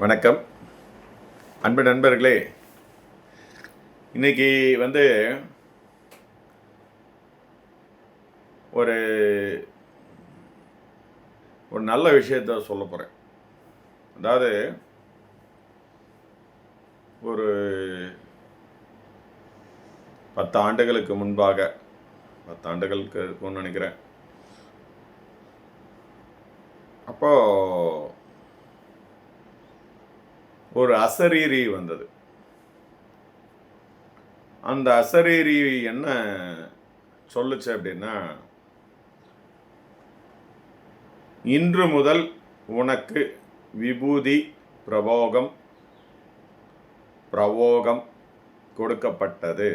வணக்கம் அன்பு நண்பர்களே. இன்னைக்கு ஒரு ஒரு நல்ல விஷயத்த சொல்ல போகிறேன். அதாவது ஒரு 10 ஆண்டுகளுக்கு முன்பாக 10 ஆண்டுகளுக்கு இருக்கும்னு நினைக்கிறேன். அப்போ ஒரு அசரீரி வந்தது. அந்த அசரீரி என்ன சொல்லுச்சு அப்படின்னா, இன்று முதல் உனக்கு விபூதி பிரவோகம் கொடுக்கப்பட்டது.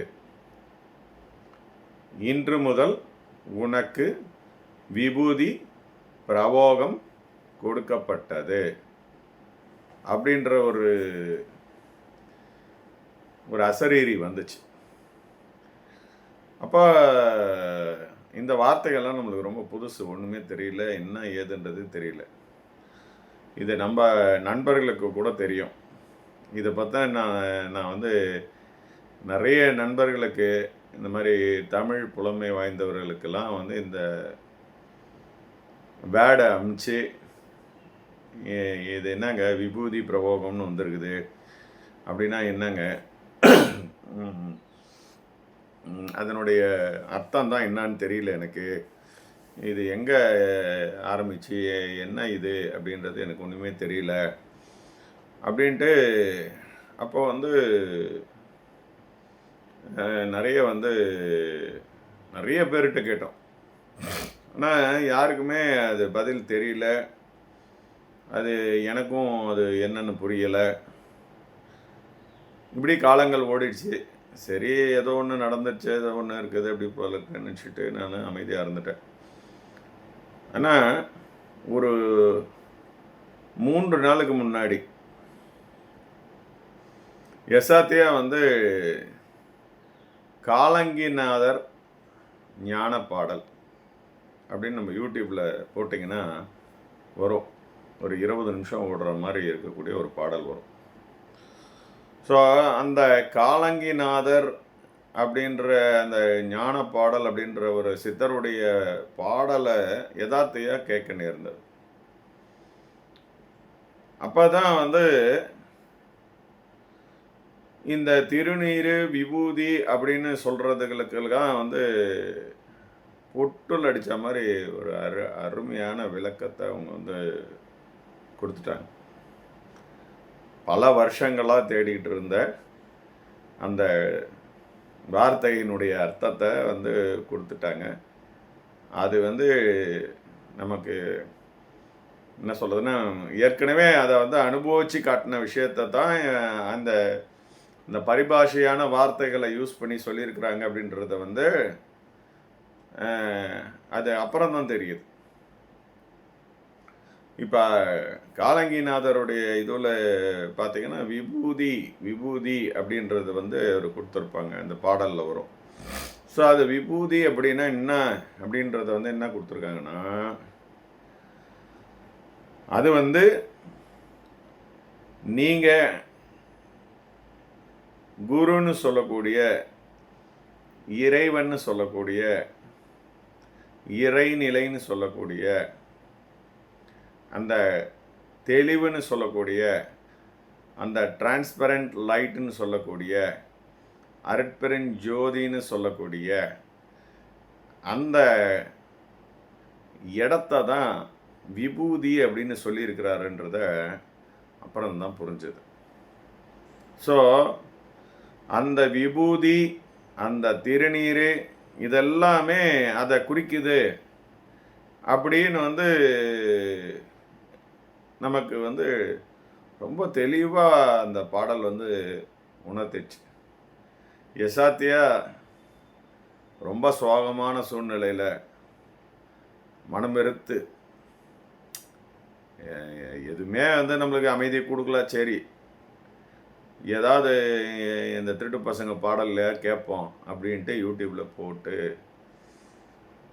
இன்று முதல் உனக்கு விபூதி பிரவோகம் கொடுக்கப்பட்டது அப்படின்ற ஒரு அசரீரி வந்துச்சு. அப்போ இந்த வார்த்தைகள்லாம் நம்மளுக்கு ரொம்ப புதுசு, ஒன்றுமே தெரியல, என்ன ஏதுன்றது தெரியல. இது நம்ம நண்பர்களுக்கு கூட தெரியும். இதை பார்த்தா நான் நிறைய நண்பர்களுக்கு, இந்த மாதிரி தமிழ் புலமை வாய்ந்தவர்களுக்கெல்லாம் இந்த வேர்டை அமுச்சு, இது என்னங்க விபூதி பிரவோகம்னு வந்திருக்குது அப்படின்னா என்னங்க, அதனுடைய அர்த்தம் தான் என்னான்னு தெரியல எனக்கு, இது எங்கே ஆரம்பிச்சு என்ன இது அப்படின்றது எனக்கு ஒன்றுமே தெரியல அப்படின்ட்டு. அப்போ நிறைய பேர்கிட்ட கேட்டோம். ஆனால் யாருக்குமே அது பதில் தெரியல. அது எனக்கும் அது என்னன்னு புரியலை. இப்படி காலங்கள் ஓடிடுச்சு. சரி, ஏதோ ஒன்று நடந்துச்சு, ஏதோ ஒன்று இருக்குது அப்படி போல நினச்சிட்டு நான் அமைதியாக இருந்துட்டேன். ஆனால் ஒரு 3 நாளுக்கு முன்னாடி எசாத்தியா காலங்கிநாதர் ஞான பாடல் அப்படின்னு நம்ம யூடியூப்பில் போட்டிங்கன்னா வரும். ஒரு 20 நிமிஷம் ஓடுற மாதிரி இருக்கக்கூடிய ஒரு பாடல் வரும். ஸோ அந்த காலங்கிநாதர் அப்படின்ற அந்த ஞான பாடல் அப்படின்ற ஒரு சித்தருடைய பாடலை யதார்த்தையாக கேட்க நேர்ந்தது. அப்போ தான் இந்த திருநீர் விபூதி அப்படின்னு சொல்கிறதுகளுக்கெல்லாம் பொட்டுல் அடித்த மாதிரி ஒரு அருமையான விளக்கத்தை அவங்க கொடுத்துட்டாங்க. பல வருஷங்களாக தேடிக்கிட்டு இருந்த அந்த வார்த்தையினுடைய அர்த்தத்தை கொடுத்துட்டாங்க. அது நமக்கு என்ன சொல்கிறதுன்னா, ஏற்கனவே அதை அனுபவித்து காட்டின விஷயத்தை தான் அந்த பரிபாஷையான வார்த்தைகளை யூஸ் பண்ணி சொல்லியிருக்கிறாங்க அப்படின்றத அது அப்புறம்தான் தெரியுது. இப்போ காலங்கிநாதருடைய இதில் பார்த்தீங்கன்னா விபூதி அப்படின்றது அவர் கொடுத்துருப்பாங்க, அந்த பாடலில் வரும். ஸோ அது விபூதி அப்படின்னா என்ன அப்படின்றத என்ன கொடுத்துருக்காங்கன்னா, அது நீங்கள் குருன்னு சொல்லக்கூடிய, இறைவன்னு சொல்லக்கூடிய, இறைநிலைன்னு சொல்லக்கூடிய, அந்த தெளிவுன்னு சொல்லக்கூடிய, அந்த டிரான்ஸ்பரண்ட் லைட்டுன்னு சொல்லக்கூடிய, அருட்பெருஞ் ஜோதின்னு சொல்லக்கூடிய அந்த இடத்த தான் விபூதி அப்படின்னு சொல்லியிருக்கிறாருன்றத அப்புறம்தான் புரிஞ்சது. ஸோ அந்த விபூதி, அந்த திருநீர், இதெல்லாமே அதை குறிக்குது அப்படின்னு நமக்கு ரொம்ப தெளிவாக அந்த பாடல் உணர்த்திச்சு. எசாத்தியா ரொம்ப சோகமான சூழ்நிலையில் மனம் வெறுத்து, எதுவுமே நம்மளுக்கு அமைதியை கொடுக்கல. சரி, ஏதாவது இந்த திருட்டு பசங்க பாடலில் கேட்போம் அப்படின்ட்டு யூடியூப்பில் போட்டு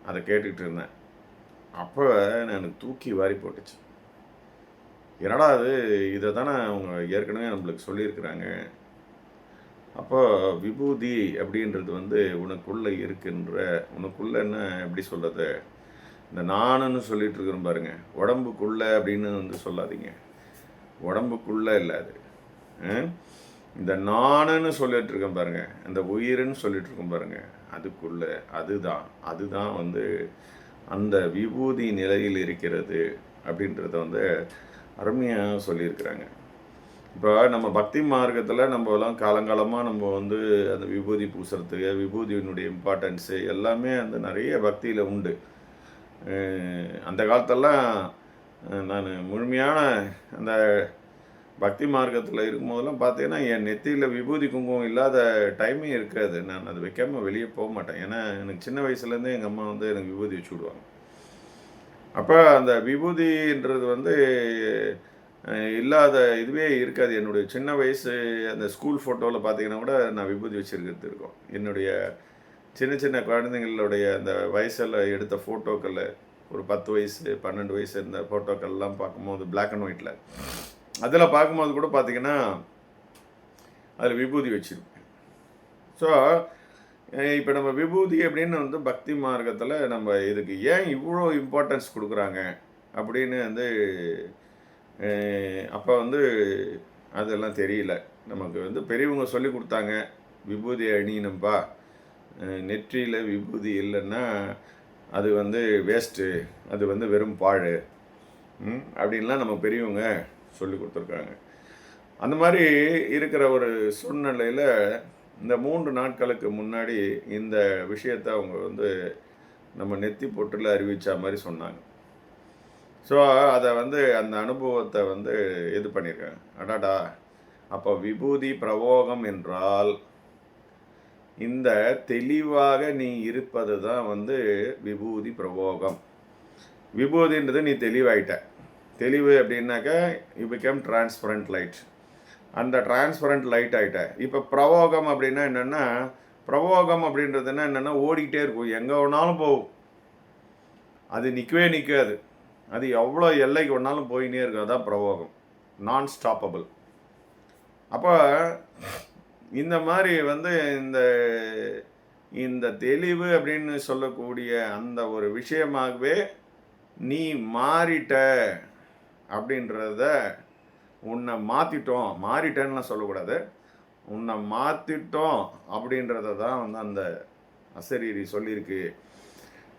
அதை கேட்டுக்கிட்டு இருந்தேன். அப்போ எனக்கு தூக்கி வாரி போட்டுச்சு. என்னடா அது, இதை தானே அவங்க ஏற்கனவே நம்மளுக்கு சொல்லியிருக்கிறாங்க. அப்போ விபூதி அப்படின்றது வந்து உனக்குள்ளே இருக்கின்ற, உனக்குள்ளே என்ன எப்படி சொல்கிறது, இந்த நானுன்னு சொல்லிட்டு இருக்கிறோம் பாருங்க, உடம்புக்குள்ளே அப்படின்னு வந்து சொல்லாதீங்க. உடம்புக்குள்ளே இல்லை அது. இந்த நானுன்னு சொல்லிட்டு இருக்கேன் பாருங்க, அந்த உயிர்ன்னு சொல்லிட்டு இருக்கோம் பாருங்க, அதுக்குள்ள அதுதான் வந்து அந்த விபூதி நிலையில் இருக்கிறது அப்படின்றத வந்து அருமையாக சொல்லியிருக்கிறாங்க. இப்போ நம்ம பக்தி மார்க்கத்தில் நம்மலாம் காலங்காலமாக நம்ம வந்து அந்த விபூதி பூசுறதுக்கு, விபூதியினுடைய இம்பார்ட்டன்ஸு எல்லாமே அந்த நிறைய பக்தியில் உண்டு. அந்த காலத்தெல்லாம் நான் முழுமையான அந்த பக்தி மார்க்கத்தில் இருக்கும்போதெல்லாம் பார்த்தீங்கன்னா, என் நெத்தியில் விபூதி குங்குமம் இல்லாத டைமே இருக்காது. நான் அது வைக்காமல் வெளியே போக மாட்டேன். ஏன்னா எனக்கு சின்ன வயசுலேருந்தே எங்கள் அம்மா வந்து எனக்கு விபூதி வச்சு விடுவாங்க. அப்போ அந்த விபூதின்றது வந்து இல்லாத இதுவே இருக்காது. என்னுடைய சின்ன வயசு அந்த ஸ்கூல் ஃபோட்டோவில் பார்த்தீங்கன்னா கூட நான் விபூதி வச்சுருக்கிறது இருக்கும். என்னுடைய சின்ன சின்ன குழந்தைங்களுடைய அந்த வயசில் எடுத்த ஃபோட்டோக்களில் ஒரு 10 வயசு 12 வயசு இருந்த ஃபோட்டோக்கள்லாம் பார்க்கும்போது பிளாக் அண்ட் ஒயிட்டில் அதில் பார்க்கும்போது கூட பார்த்திங்கன்னா அதில் விபூதி வச்சுருப்பேன். ஸோ இப்போ நம்ம விபூதி அப்படின்னு வந்து பக்தி மார்க்கத்தில் நம்ம இதுக்கு ஏன் இவ்வளோ இம்பார்ட்டன்ஸ் கொடுக்குறாங்க அப்படின்னு வந்து அப்போ வந்து அதெல்லாம் தெரியல. நமக்கு வந்து பெரியவங்க சொல்லி கொடுத்தாங்க, விபூதி அணியணும்பா, நெற்றியில் விபூதி இல்லைன்னா அது வந்து வேஸ்ட்டு, அது வந்து வெறும் பாழ் அப்படின்லாம் நம்ம பெரியவங்க சொல்லி கொடுத்துருக்காங்க. அந்த மாதிரி இருக்கிற ஒரு சூழ்நிலையில் இந்த 3 நாட்களுக்கு முன்னாடி இந்த விஷயத்தை அவங்க வந்து நம்ம நெத்தி பொட்டில் அறிவித்த மாதிரி சொன்னாங்க. ஸோ அதை வந்து அந்த அனுபவத்தை வந்து இது பண்ணியிருக்காங்க. அடாடா, அப்போ விபூதி பிரயோகம் என்றால் இந்த தெளிவாக நீ இருப்பது தான் வந்து விபூதி பிரயோகம். விபூதின்றது நீ தெளிவாயிட்ட. தெளிவு அப்படின்னாக்கா யூ பிகம் டிரான்ஸ்பரண்ட் லைட். அந்த டிரான்ஸ்பரண்ட் லைட் ஆகிட்ட. இப்போ பிரயோகம் அப்படின்னா என்னென்னா, பிரயோகம் அப்படின்றதுன்னா என்னென்னா ஓடிக்கிட்டே இருக்கும், எங்கே வேணாலும் போகும், அது நிற்கவே நிற்காது, அது எவ்வளோ எல்லைக்கு வேணாலும் போயினே இருக்கும். அதான் பிரயோகம், நான் ஸ்டாப்பபிள். அப்போ இந்த மாதிரி வந்து இந்த தெளிவு அப்படின்னு சொல்லக்கூடிய அந்த ஒரு விஷயமாகவே நீ மாறிட்ட அப்படின்றத, உன்னை மாறிட்டேன்னு சொல்லக்கூடாது, உன்னை மாற்றிட்டோம் அப்படின்றத தான் வந்து அந்த அசரீரி சொல்லியிருக்கு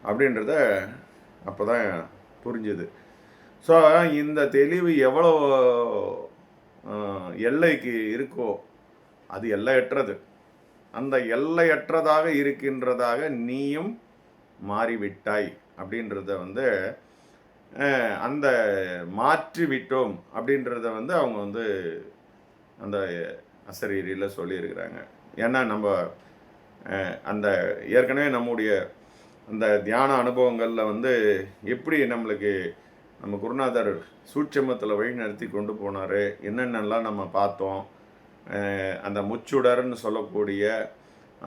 அப்படின்றத அப்போ தான் புரிஞ்சுது. ஸோ இந்த தெளிவு எவ்வளோ எல்லைக்கு இருக்கோ அது எல்லையற்றது. அந்த எல்லையற்றதாக இருக்கின்றதாக நீயும் மாறிவிட்டாய் அப்படின்றத வந்து அந்த மாற்றிவிட்டோம் அப்படின்றத வந்து அவங்க வந்து அந்த அசரீரியில் சொல்லியிருக்கிறாங்க. ஏன்னா நம்ம அந்த ஏற்கனவே நம்முடைய அந்த தியான அனுபவங்களில் வந்து எப்படி நம்மளுக்கு நம்ம குருநாதர் சூட்சமத்தில் வழி நடத்தி கொண்டு போனார், என்னென்னலாம் நம்ம பார்த்தோம். அந்த முச்சுடர்னு சொல்லக்கூடிய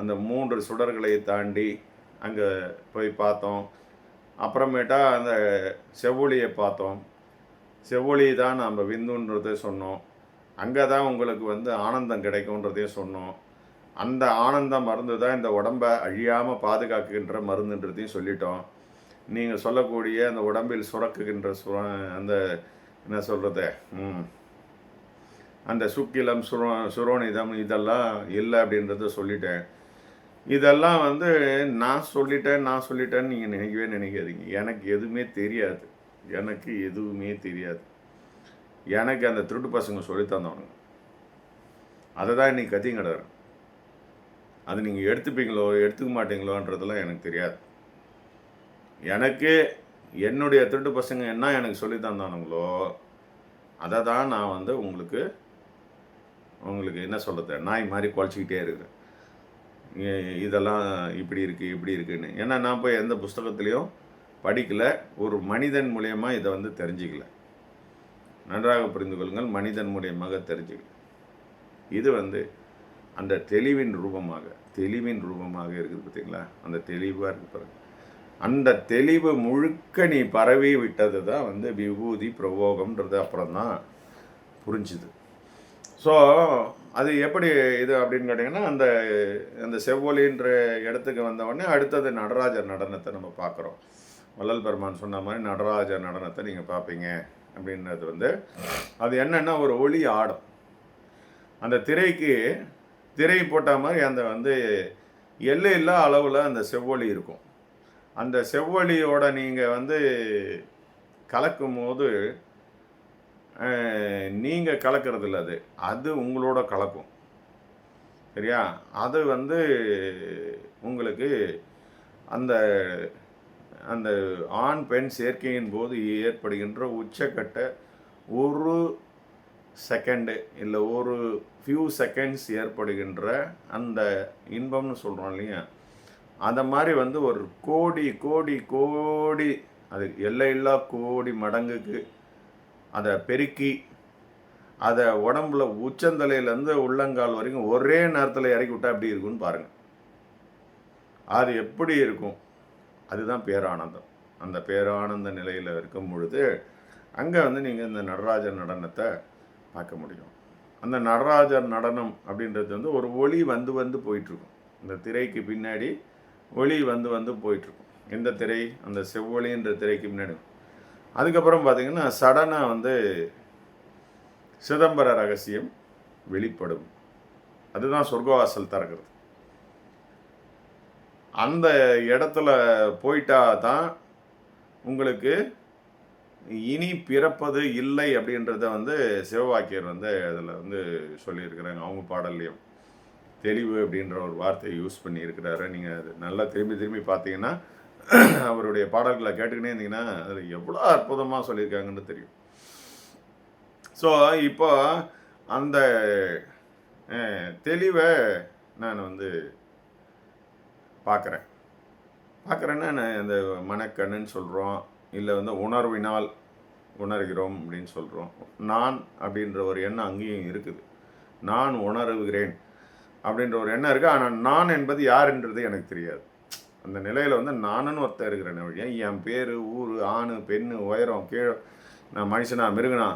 அந்த 3 சுடர்களை தாண்டி அங்கே போய் பார்த்தோம். அப்புறமேட்டா அந்த செவ்வொளியை பார்த்தோம். செவ்வொளி தான் நம்ம விந்துன்றதை சொன்னோம். அங்கே தான் உங்களுக்கு வந்து ஆனந்தம் கிடைக்கும்ன்றதையும் சொன்னோம். அந்த ஆனந்த மருந்து தான் இந்த உடம்பை அழியாமல் பாதுகாக்கின்ற மருந்துன்றதையும் சொல்லிட்டோம். நீங்கள் சொல்லக்கூடிய அந்த உடம்பில் சுரக்குகின்ற அந்த என்ன சொல்கிறது, அந்த சுக்கிலம் சுரோனிதம் இதெல்லாம் இல்லை அப்படின்றத சொல்லிட்டேன். இதெல்லாம் வந்து நான் சொல்லிட்டேன்னு நீங்கள் நினைக்காதீங்க. எனக்கு எதுவுமே தெரியாது. எனக்கு அந்த திருட்டு பசங்க சொல்லித்தந்தவனுங்க, அதை தான் இன்றைக்கி கத்தியும் கிடக்குறேன். அது நீங்கள் எடுத்துப்பீங்களோ எடுத்துக்க மாட்டீங்களோன்றதெல்லாம் எனக்கு தெரியாது. எனக்கு என்னுடைய திருட்டு பசங்க என்ன எனக்கு சொல்லி தந்தானுங்களோ அதை தான் நான் வந்து உங்களுக்கு என்ன சொல்கிறது, நாய் மாதிரி குழச்சிக்கிட்டே இருக்கிறேன். இதெல்லாம் இப்படி இருக்குன்னு. ஏன்னா நான் போய் எந்த புஸ்தகத்துலேயும் படிக்கலை, ஒரு மனிதன் மூலயமா இதை வந்து தெரிஞ்சிக்கல. நன்றாக புரிந்து கொள்ளுங்கள், மனிதன் மூலியமாக தெரிஞ்சுக்கல. இது வந்து அந்த தெளிவின் ரூபமாக இருக்குது பார்த்தீங்களா, அந்த தெளிவாக இருக்குது பாருங்க. அந்த தெளிவு முழுக்க நீ பரவி விட்டது தான் வந்து விபூதி பிரயோகம்ன்றது அப்புறம் தான் புரிஞ்சுது. ஸோ அது எப்படி இது அப்படின்னு கேட்டிங்கன்னா, அந்த அந்த செவ்வொலின்ற இடத்துக்கு வந்தவுடனே அடுத்தது நடராஜர் நடனத்தை நம்ம பார்க்குறோம். வள்ளல் பெருமான் சொன்ன மாதிரி நடராஜர் நடனத்தை நீங்கள் பார்ப்பீங்க அப்படின்றது வந்து அது என்னென்னா ஒரு ஒளி ஆடும். அந்த திரை போட்ட மாதிரி அந்த வந்து எல்லையில்லா அளவில் அந்த செவ்வொலி இருக்கும். அந்த செவ்வொலியோட நீங்கள் வந்து கலக்கும் போது நீங்கள் கலக்கிறது இல்லை, அது உங்களோட கலக்கும். சரியா? அது வந்து உங்களுக்கு அந்த அந்த ஆண் பெண் சேர்க்கையின் போது ஏற்படுகின்ற உச்சக்கட்ட ஒரு செகண்டு இல்லை ஒரு ஃபியூ செகண்ட்ஸ் ஏற்படுகின்ற அந்த இன்பம்னு சொல்கிறோம் இல்லையா, அந்த மாதிரி வந்து ஒரு கோடி கோடி கோடி அது எல்லையில்லா கோடி மடங்குக்கு அதை பெருக்கி அதை உடம்புல உச்சந்தலையிலேருந்து உள்ளங்கால் வரைக்கும் ஒரே நேரத்தில் இறக்கி விட்டால் எப்படி இருக்குன்னு பாருங்கள். அது எப்படி இருக்கும்? அதுதான் பேரானந்தம். அந்த பேரானந்த நிலையில் இருக்கும் பொழுது அங்கே வந்து நீங்கள் இந்த நடராஜர் நடனத்தை பார்க்க முடியும். அந்த நடராஜர் நடனம் அப்படின்றது வந்து ஒரு ஒளி வந்து வந்து போயிட்டுருக்கும். இந்த திரைக்கு பின்னாடி ஒளி வந்து வந்து போயிட்டுருக்கும். எந்த திரை? அந்த செவ்வொளின்ற திரைக்கு பின்னாடி. அதுக்கப்புறம் பார்த்திங்கன்னா சடனாக வந்து சிதம்பர ரகசியம் வெளிப்படும். அதுதான் சொர்க்கவாசல் திறக்கிறது. அந்த இடத்துல போயிட்டா தான் உங்களுக்கு இனி பிறப்பது இல்லை அப்படின்றத வந்து சிவவாக்கியர் வந்து அதில் வந்து சொல்லியிருக்கிறாங்க. அவங்க பாடல்லையும் தெளிவு அப்படின்ற ஒரு வார்த்தையை யூஸ் பண்ணியிருக்கிறாரு. நீங்கள் அது நல்லா திரும்பி திரும்பி பார்த்தீங்கன்னா அவருடைய பாடல்களை கேட்டுக்கினே இருந்தீங்கன்னா அது எவ்வளோ அற்புதமாக சொல்லியிருக்காங்கன்னு தெரியும். ஸோ இப்போ அந்த தெளிவை நான் வந்து பார்க்குறேன்னா நான் அந்த மனக்கண்ணுன்னு சொல்கிறோம், இல்லை வந்து உணர்வினால் உணர்கிறோம் அப்படின்னு சொல்கிறோம். நான் அப்படின்ற ஒரு எண்ணம் அங்கேயும் இருக்குது. நான் உணர்கிறேன் அப்படின்ற ஒரு எண்ணம் இருக்குது. ஆனால் நான் என்பது யாருன்றது எனக்கு தெரியாது. அந்த நிலையில் வந்து நானுன்னு ஒருத்தர் இருக்கிறேன் வழியா என் பேர், ஊர், ஆண், பெண், உயரம், கீழே, நான் மனுஷனா மிருகனா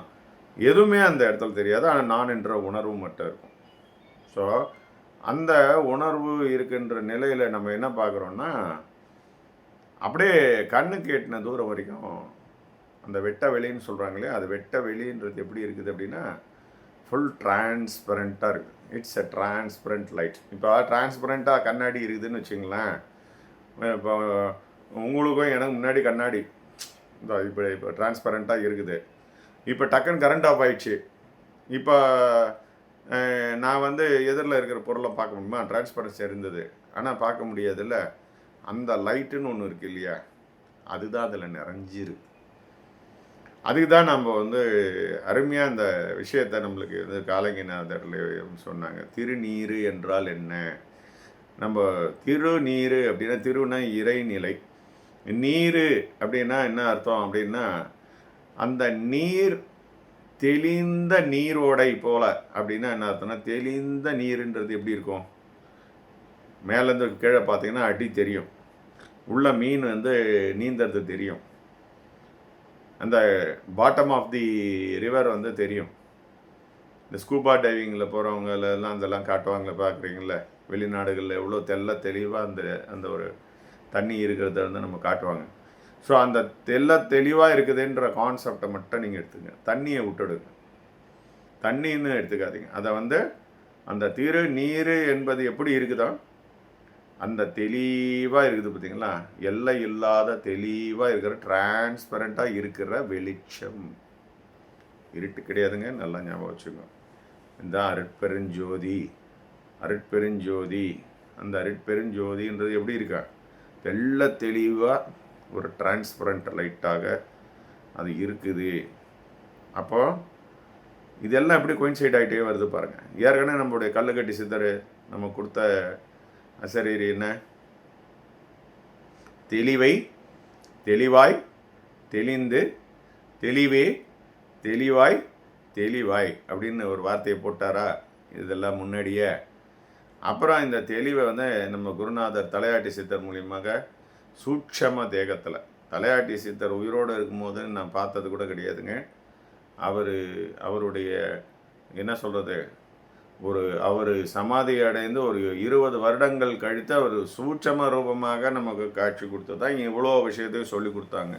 எதுவுமே அந்த இடத்துல தெரியாது. ஆனால் நான் என்ற உணர்வு மட்டும் இருக்கும். ஸோ அந்த உணர்வு இருக்கின்ற நிலையில் நம்ம என்ன பார்க்குறோன்னா, அப்படியே கண்ணுக்கு எட்டின தூரம் வரைக்கும் அந்த வெட்ட வெளின்னு சொல்கிறாங்களே, அது வெட்ட வெளின்றது எப்படி இருக்குது அப்படின்னா ஃபுல் டிரான்ஸ்பரண்ட்டாக இருக்குது. It's a transparent light. இப்போ டிரான்ஸ்பரண்ட்டாக கண்ணாடி இருக்குதுன்னு வச்சுங்களேன். இப்போ உங்களுக்கும் எனக்கு முன்னாடி கண்ணாடி இப்போ டிரான்ஸ்பரண்ட்டாக இருக்குது. இப்போ டக்குன்னு கரண்ட் ஆஃப் ஆயிடுச்சு. இப்போ நான் வந்து எதிரில் இருக்கிற பொருளை பார்க்க முடியுமா? டிரான்ஸ்பரன்சி இருந்தது, ஆனால் பார்க்க முடியாதுல்ல. அந்த லைட்டுன்னு ஒன்று இருக்குது இல்லையா, அதுதான் அதில் நிறைஞ்சிருக்கு. அதுக்கு தான் நம்ம வந்து அருமையாக அந்த விஷயத்தை நம்மளுக்கு வந்து காலங்கிநாதரில் சொன்னாங்க. திருநீரு என்றால் என்ன? நம்ம திருநீரு அப்படின்னா, திருனா இறைநிலை, நீர் அப்படின்னா என்ன அர்த்தம் அப்படின்னா அந்த நீர் தெளிந்த நீரோடை போல. அப்படின்னா என்ன அர்த்தம்னா, தெளிந்த நீருன்றது எப்படி இருக்கும்? மேலேருந்து கீழே பார்த்தீங்கன்னா அடி தெரியும், உள்ள மீன் வந்து நீந்தறது தெரியும், அந்த பாட்டம் ஆஃப் தி ரிவர் வந்து தெரியும். இந்த ஸ்கூபா டைவிங்கில் போகிறவங்க எல்லாம் அதெல்லாம் காட்டுவாங்களே, பார்க்குறீங்கள வெளிநாடுகளில் எவ்வளோ தெளிவாக அந்த அந்த ஒரு தண்ணி இருக்கிறத வந்து நம்ம காட்டுவாங்க. ஸோ அந்த தெளிவாக இருக்குதுன்ற கான்செப்டை மட்டும் நீங்கள் எடுத்துங்க, தண்ணியை விட்டுடுங்க. தண்ணின்னு எடுத்துக்காதீங்க. அதை வந்து அந்த திரு நீர் என்பது எப்படி இருக்குதோ அந்த தெளிவாக இருக்குது பார்த்தீங்களா, எல்லை இல்லாத தெளிவாக இருக்கிற டிரான்ஸ்பரண்ட்டாக இருக்கிற வெளிச்சம். இருட்டு கிடையாதுங்க, நல்லா ஞாபகம் வச்சுக்கோங்க. இந்த அருட்பெருஞ்சோதி, அருட்பெருஞ்சோதி, அந்த அருட்பெருஞ்சோதின்றது எப்படி இருக்கா, தெளிவாக ஒரு டிரான்ஸ்பரண்ட் லைட்டாக அது இருக்குது. அப்போது இதெல்லாம் எப்படி கோயின்சைட் ஆகிட்டே வருது பாருங்கள். ஏற்கனவே நம்மளுடைய கல்லுக்கட்டி சித்தர் நம்ம கொடுத்த அசரீரி என்ன, தெளிவை தெளிவாய் தெளிந்து தெளிவே தெளிவாய் தெளிவாய் அப்படின்னு ஒரு வார்த்தையை போட்டாரா இதெல்லாம் முன்னாடியே. அப்புறம் இந்த தெளிவை வந்து நம்ம குருநாதர் தலையாட்டி சித்தர் மூலியமாக சூட்சம தேகத்தில். தலையாட்டி சித்தர் உயிரோடு இருக்கும்போது நான் பார்த்தது கூட கிடையாதுங்க. அவருடைய என்ன சொல்கிறது, அவர் சமாதி அடைந்து ஒரு 20 வருடங்கள் கழித்து அவர் சூட்சம ரூபமாக நமக்கு காட்சி கொடுத்து தான் இவ்வளோ விஷயத்தையும் சொல்லி கொடுத்தாங்க.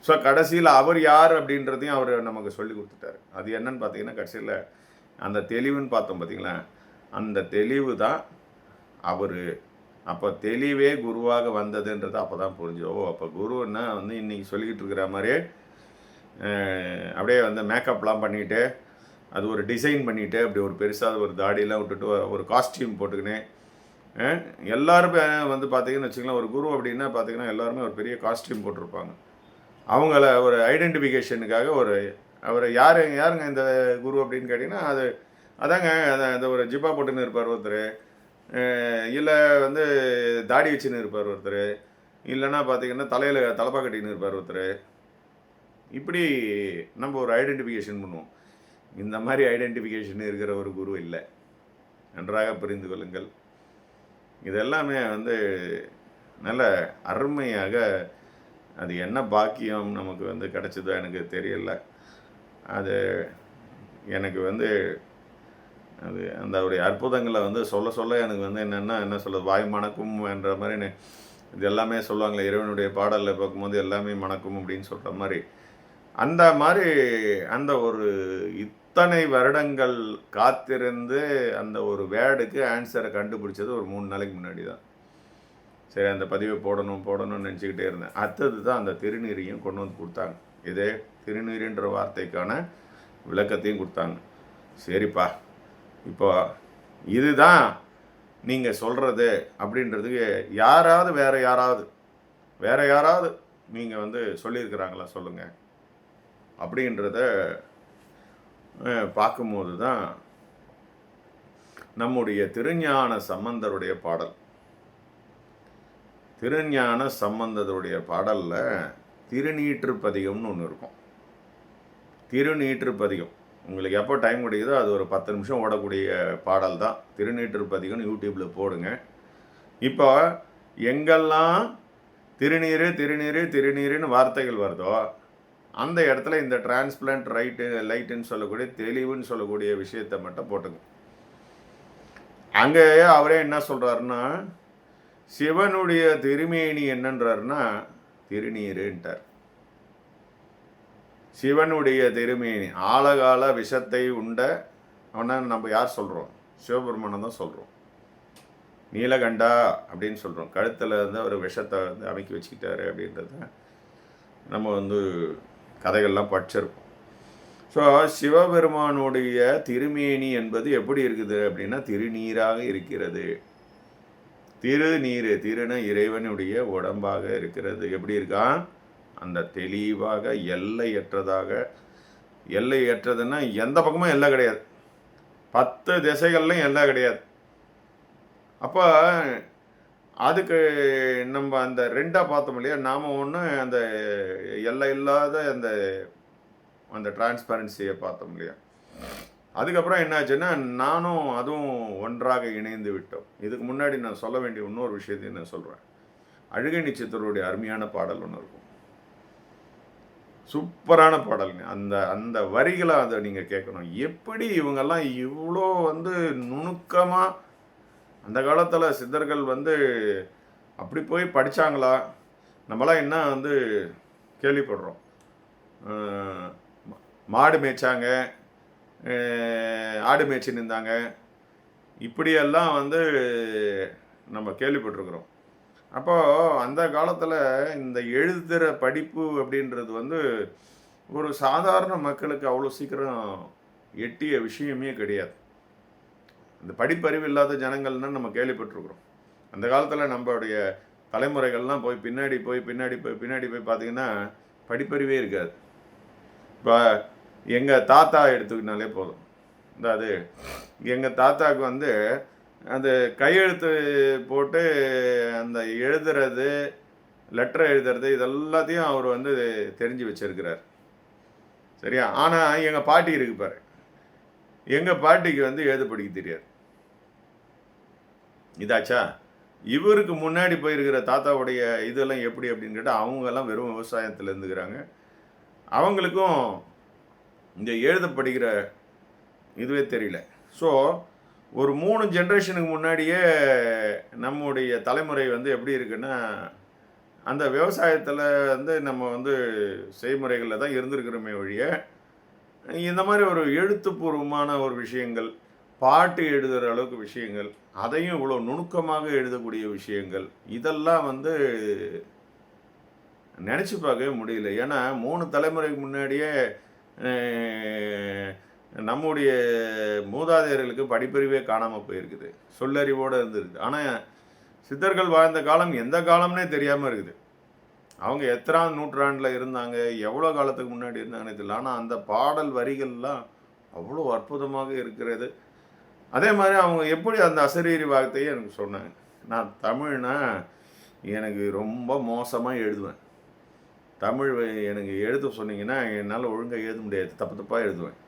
ஸோ கடைசியில் அவர் யார் அப்படின்றதையும் அவர் நமக்கு சொல்லி கொடுத்துட்டார். அது என்னன்னு பார்த்தீங்கன்னா, கடைசியில் அந்த தெளிவுன்னு பார்த்தோம் பார்த்தீங்களா, அந்த தெளிவு தான் அவர். அப்போ தெளிவே குருவாக வந்ததுன்றது அப்போ தான் புரிஞ்சு. அப்போ குருன்னா இன்றைக்கி சொல்லிக்கிட்டு இருக்கிற மாதிரியே அப்படியே மேக்கப்லாம் பண்ணிவிட்டு, அது ஒரு டிசைன் பண்ணிவிட்டு, அப்படி ஒரு பெருசாக ஒரு தாடியெல்லாம் விட்டுட்டு ஒரு காஸ்டியூம் போட்டுக்கினேன் எல்லாருமே பார்த்தீங்கன்னு வச்சுக்கலாம். ஒரு குரு அப்படின்னா பார்த்தீங்கன்னா எல்லாருமே ஒரு பெரிய காஸ்டியூம் போட்டிருப்பாங்க. அவங்கள ஒரு ஐடென்டிஃபிகேஷனுக்காக அவர் யாருங்க இந்த குரு அப்படின்னு கேட்டிங்கன்னா, அதாங்க அந்த ஒரு ஜிப்பா போட்டுன்னு இருப்பார் ஒருத்தர், இல்லை தாடி வச்சுன்னு இருப்பார் ஒருத்தர், இல்லைன்னா பார்த்தீங்கன்னா தலையில் தலப்பா கட்டின்னு இருப்பார் ஒருத்தர். இப்படி நம்ம ஒரு ஐடென்டிஃபிகேஷன் பண்ணுவோம். இந்த மாதிரி ஐடென்டிஃபிகேஷன் இருக்கிற ஒரு குரு இல்லை. நன்றாக புரிந்து கொள்ளுங்கள். இதெல்லாமே நல்ல அருமையாக, அது என்ன பாக்கியம் நமக்கு கிடச்சதோ எனக்கு தெரியல. அது எனக்கு அது அந்த ஒரு அற்புதங்களை சொல்ல சொல்ல எனக்கு என்ன சொல்கிறது, வாய் மணக்கும் என்ற மாதிரி இது எல்லாமே சொல்லுவாங்களே, இறைவனுடைய பாடலில் பார்க்கும்போது எல்லாமே மணக்கும் அப்படின்னு சொல்கிற மாதிரி, அந்த மாதிரி அந்த ஒரு இத்தனை வருடங்கள் காத்திருந்து அந்த ஒரு வேர்டுக்கு ஆன்சரை கண்டுபிடிச்சது ஒரு 3 நாளைக்கு முன்னாடி தான். சரி, அந்த பதிவை போடணும்னு நினச்சிக்கிட்டே இருந்தேன். அடுத்தது தான் அந்த திருநீரையும் கொண்டு வந்து கொடுத்தாங்க. இதே திருநீருன்ற வார்த்தைக்கான விளக்கத்தையும் கொடுத்தாங்க. சரிப்பா, இப்போ இதுதான் நீங்கள் சொல்கிறது அப்படின்றதுக்கு வேறு யாராவது நீங்கள் சொல்லியிருக்கிறாங்களா சொல்லுங்கள் அப்படின்றத பார்க்கும்போது தான் நம்முடைய திருஞான சம்பந்தருடைய பாடல். திருஞான சம்பந்தருடைய பாடலில் திருநீற்றுப்பதிகம்னு ஒன்று இருக்கும். திருநீற்றுப்பதிகம் உங்களுக்கு எப்போ டைம் கிடைக்குதோ அது ஒரு 10 நிமிஷம் ஓடக்கூடிய பாடல் தான். திருநீற்றுப்பதிகம்னு யூடியூப்பில் போடுங்க. இப்போ எங்கெல்லாம் திருநீருன்னு வார்த்தைகள் வருதோ அந்த இடத்துல இந்த டிரான்ஸ்பிளண்ட் லைட்டுன்னு சொல்லக்கூடிய தெளிவுன்னு சொல்லக்கூடிய விஷயத்தை மட்டும் போட்டுங்க. அங்கே அவரே என்ன சொல்கிறாருன்னா, சிவனுடைய திருமேனி என்னன்றாருன்னா திருநீருன்ட்டார். சிவனுடைய திருமேனி ஆழகால விஷத்தை உண்ட அவனை நம்ம யார் சொல்கிறோம்? சிவபெருமானம் தான் சொல்கிறோம். நீலகண்டா அப்படின்னு சொல்கிறோம். கழுத்தில் ஒரு விஷத்தை அமைக்கி வச்சுக்கிட்டாரு அப்படின்றத நம்ம கதைகள்லாம் படிச்சிருக்கோம். ஸோ சிவபெருமானுடைய திருமேனி என்பது எப்படி இருக்குது அப்படின்னா திருநீராக இருக்கிறது. திருந இறைவனுடைய உடம்பாக இருக்கிறது. எப்படி இருக்கான்? அந்த தெளிவாக எல்லையற்றதுன்னா எந்த பக்கமும் எல்லை கிடையாது, 10 திசைகள்லையும் எல்லை கிடையாது. அப்போ அதுக்கு நம்ம அந்த 2ஆக பார்த்தோம் இல்லையா, நாம் ஒன்று அந்த எல்லை இல்லாத அந்த டிரான்ஸ்பரன்சியை பார்த்தோம் இல்லையா. அதுக்கப்புறம் என்னாச்சுன்னா நானும் அதுவும் ஒன்றாக இணைந்து விட்டோம். இதுக்கு முன்னாடி நான் சொல்ல வேண்டிய இன்னொரு விஷயத்தையும் நான் சொல்கிறேன். அழுகை நிச்சயத்தருடைய அருமையான பாடல் ஒன்று இருக்கும், சூப்பரான பாடலுங்க. அந்த வரிகளை அதை நீங்கள் கேட்கணும். எப்படி இவங்கெல்லாம் இவ்வளோ நுணுக்கமாக அந்த காலத்தில் சித்தர்கள் அப்படி போய் படித்தாங்களா? நம்மளாம் என்ன கேள்விப்படுறோம், மாடு மேய்ச்சாங்க, ஆடு மேய்ச்சி நின்றாங்க, இப்படியெல்லாம் நம்ம கேள்விப்பட்டிருக்கிறோம். அப்போது அந்த காலத்தில் இந்த எழுதுகிற படிப்பு அப்படின்றது ஒரு சாதாரண மக்களுக்கு அவ்வளோ சீக்கிரம் எட்டிய விஷயமே கிடையாது. இந்த படிப்பறிவு இல்லாத ஜனங்கள்னு நம்ம கேள்விப்பட்டிருக்கிறோம். அந்த காலத்தில் நம்மளுடைய தலைமுறைகள்லாம் பின்னாடி போய் பார்த்திங்கன்னா படிப்பறிவே இருக்காது. இப்போ எங்கள் தாத்தா எடுத்துக்கினாலே போதும். அது எங்கள் தாத்தாவுக்கு அந்த கையெழுத்து போட்டு அந்த எழுதுறது, லெட்டர் எழுதுறது, இதெல்லாத்தையும் அவர் தெரிஞ்சு வச்சிருக்கிறார். சரியா? ஆனால் எங்கள் பாட்டி இருக்கு பாரு, எங்கள் பாட்டிக்கு எழுத படிக்க தெரியாது. இதாச்சா? இவருக்கு முன்னாடி போயிருக்கிற தாத்தாவுடைய இதெல்லாம் எப்படி அப்படின்னு கேட்டால் அவங்கெல்லாம் வெறும் விவசாயத்தில் இருந்துக்கிறாங்க. அவங்களுக்கும் இந்த எழுத படிக்கிற இதுவே தெரியல. ஸோ ஒரு 3 ஜென்ரேஷனுக்கு முன்னாடியே நம்முடைய தலைமுறை வந்து எப்படி இருக்குன்னா, அந்த விவசாயத்தில் வந்து நம்ம வந்து செய்முறைகளில் தான் இருந்திருக்கிறோமே ஒழிய, இந்த மாதிரி ஒரு எழுத்துப்பூர்வமான ஒரு விஷயங்கள், பாட்டு எழுதுகிற அளவுக்கு விஷயங்கள், அதையும் இவ்வளோ நுணுக்கமாக எழுதக்கூடிய விஷயங்கள், இதெல்லாம் வந்து நினச்சி பார்க்கவே முடியல. ஏன்னா 3 தலைமுறைக்கு முன்னாடியே நம்முடைய மூதாதையர்களுக்கு படிப்பறிவே காணாமல் போயிருக்குது. சொல்லறிவோடு இருந்திருக்கு. ஆனால் சித்தர்கள் வாழ்ந்த காலம் எந்த காலம்னே தெரியாமல் இருக்குது. அவங்க எத்தனாம் நூற்றாண்டில் இருந்தாங்க, எவ்வளோ காலத்துக்கு முன்னாடி இருந்தாங்கன்னு தெரியல. ஆனால் அந்த பாடல் வரிகள்லாம் அவ்வளோ அற்புதமாக இருக்கிறது. அதே மாதிரி அவங்க எப்படி அந்த அசரீரி வார்த்தையை எனக்கு சொன்னாங்க. நான் தமிழ்னா எனக்கு ரொம்ப மோசமாக எழுதுவேன். தமிழ் எனக்கு எழுத சொன்னீங்கன்னா என்னால் ஒழுங்காக எழுத முடியாது, தப்பு தப்பாக எழுதுவேன்.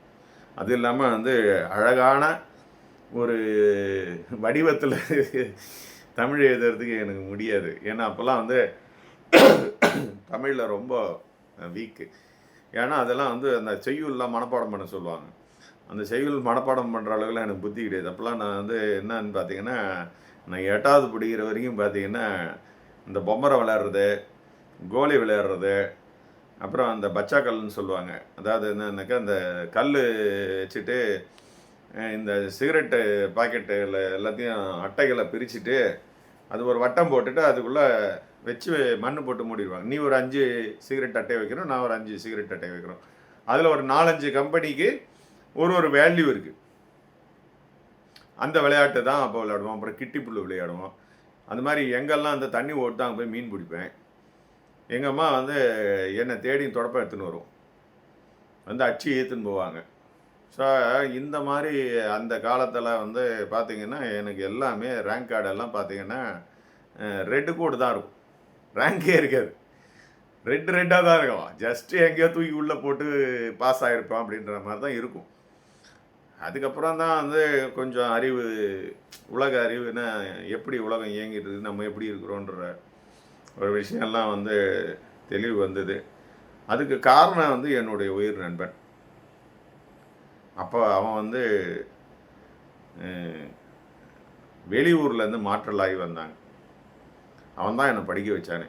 அது இல்லாமல் வந்து அழகான ஒரு வடிவத்தில் தமிழ் எழுதுறதுக்கு எனக்கு முடியாது. ஏன்னா அப்போல்லாம் வந்து தமிழில் ரொம்ப வீக்கு. ஏன்னா அதெல்லாம் வந்து அந்த செய்யுள்லாம் மனப்பாடம் பண்ண சொல்லுவாங்க. அந்த செய்யுள் மனப்பாடம் பண்ணுற அளவுக்குலாம் எனக்கு புத்தி கிடையாது. அப்போல்லாம் நான் வந்து என்னன்னு பார்த்தீங்கன்னா, நான் 8வது படிக்கிற வரைக்கும் பார்த்தீங்கன்னா, இந்த பொம்மரை விளையாடுறது, கோலி விளையாடுறது, அப்புறம் அந்த பச்சா கல்லுன்னு சொல்லுவாங்க. அதாவது என்னன்னாக்கா அந்த கல் வச்சுட்டு இந்த சிகரெட்டு பாக்கெட்டில் எல்லாத்தையும் அட்டைகளை பிரிச்சுட்டு அது ஒரு வட்டம் போட்டுட்டு அதுக்குள்ளே வச்சு மண் போட்டு மூடிடுவாங்க. நீ ஒரு 5 சிகரெட் அட்டை வைக்கிறோம், நான் ஒரு 5 சிகரெட் அட்டை வைக்கிறோம். அதில் ஒரு 4-5 கம்பெனிக்கு ஒரு வேல்யூ இருக்குது. அந்த விளையாட்டு தான் அப்போ விளையாடுவோம். அப்புறம் கிட்டிப்புல் விளையாடுவோம். அந்த மாதிரி எங்கெல்லாம் அந்த தண்ணி ஓட்டு அங்கே போய் மீன் பிடிப்பேன். எங்கள் அம்மா வந்து என்னை தேடி தொடப்பம் எடுத்துன்னு வரும், வந்து அச்சு ஏற்றுன்னு போவாங்க. ஸோ இந்த மாதிரி அந்த காலத்தில் வந்து பார்த்திங்கன்னா எனக்கு எல்லாமே ரேங்க் கார்டெல்லாம் பார்த்திங்கன்னா ரெட்டு கோடு தான் இருக்கும், ரேங்கே இருக்காது. ரெட்டாக தான் இருக்கும். ஜஸ்ட்டு எங்கேயோ தூக்கி உள்ளே போட்டு பாஸ் ஆகிருப்பான் அப்படின்ற மாதிரி தான் இருக்கும். அதுக்கப்புறம் தான் வந்து கொஞ்சம் அறிவு, உலக அறிவுன்னா எப்படி உலகம் இயங்கிட்டு இருக்குது, நம்ம எப்படி இருக்கிறோன்ற ஒரு விஷயம்லாம் வந்து தெளிவு வந்தது. அதுக்கு காரணம் வந்து என்னுடைய உயிர் நண்பன். அப்போ அவன் வந்து வெளியூர்லேருந்து மாற்றலாகி வந்தாங்க. அவன் தான் என்னை படிக்க வச்சானே.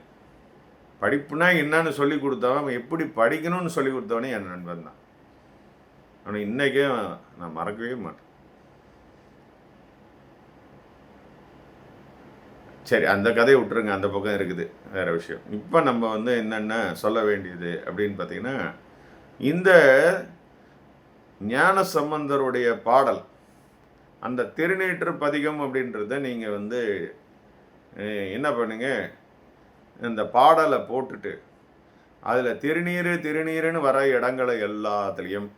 படிப்புனா என்னன்னு சொல்லி கொடுத்தவன், எப்படி படிக்கணும்னு சொல்லி கொடுத்தவனே என் நண்பன் தான். அவனை இன்றைக்கும் நான் மறக்கவே மாட்டேன். சரி, அந்த கதையை விட்டுருங்க, அந்த பக்கம் இருக்குது, வேறு விஷயம். இப்போ நம்ம வந்து என்னென்ன சொல்ல வேண்டியது அப்படின்னு பார்த்திங்கன்னா, இந்த ஞான சம்பந்தருடைய பாடல், அந்த திருநீற்று பதிகம் அப்படின்றத நீங்கள் வந்து என்ன பண்ணுங்க, இந்த பாடலை போட்டுட்டு அதில் திருநீருன்னு வர இடங்களை எல்லாத்துலேயும்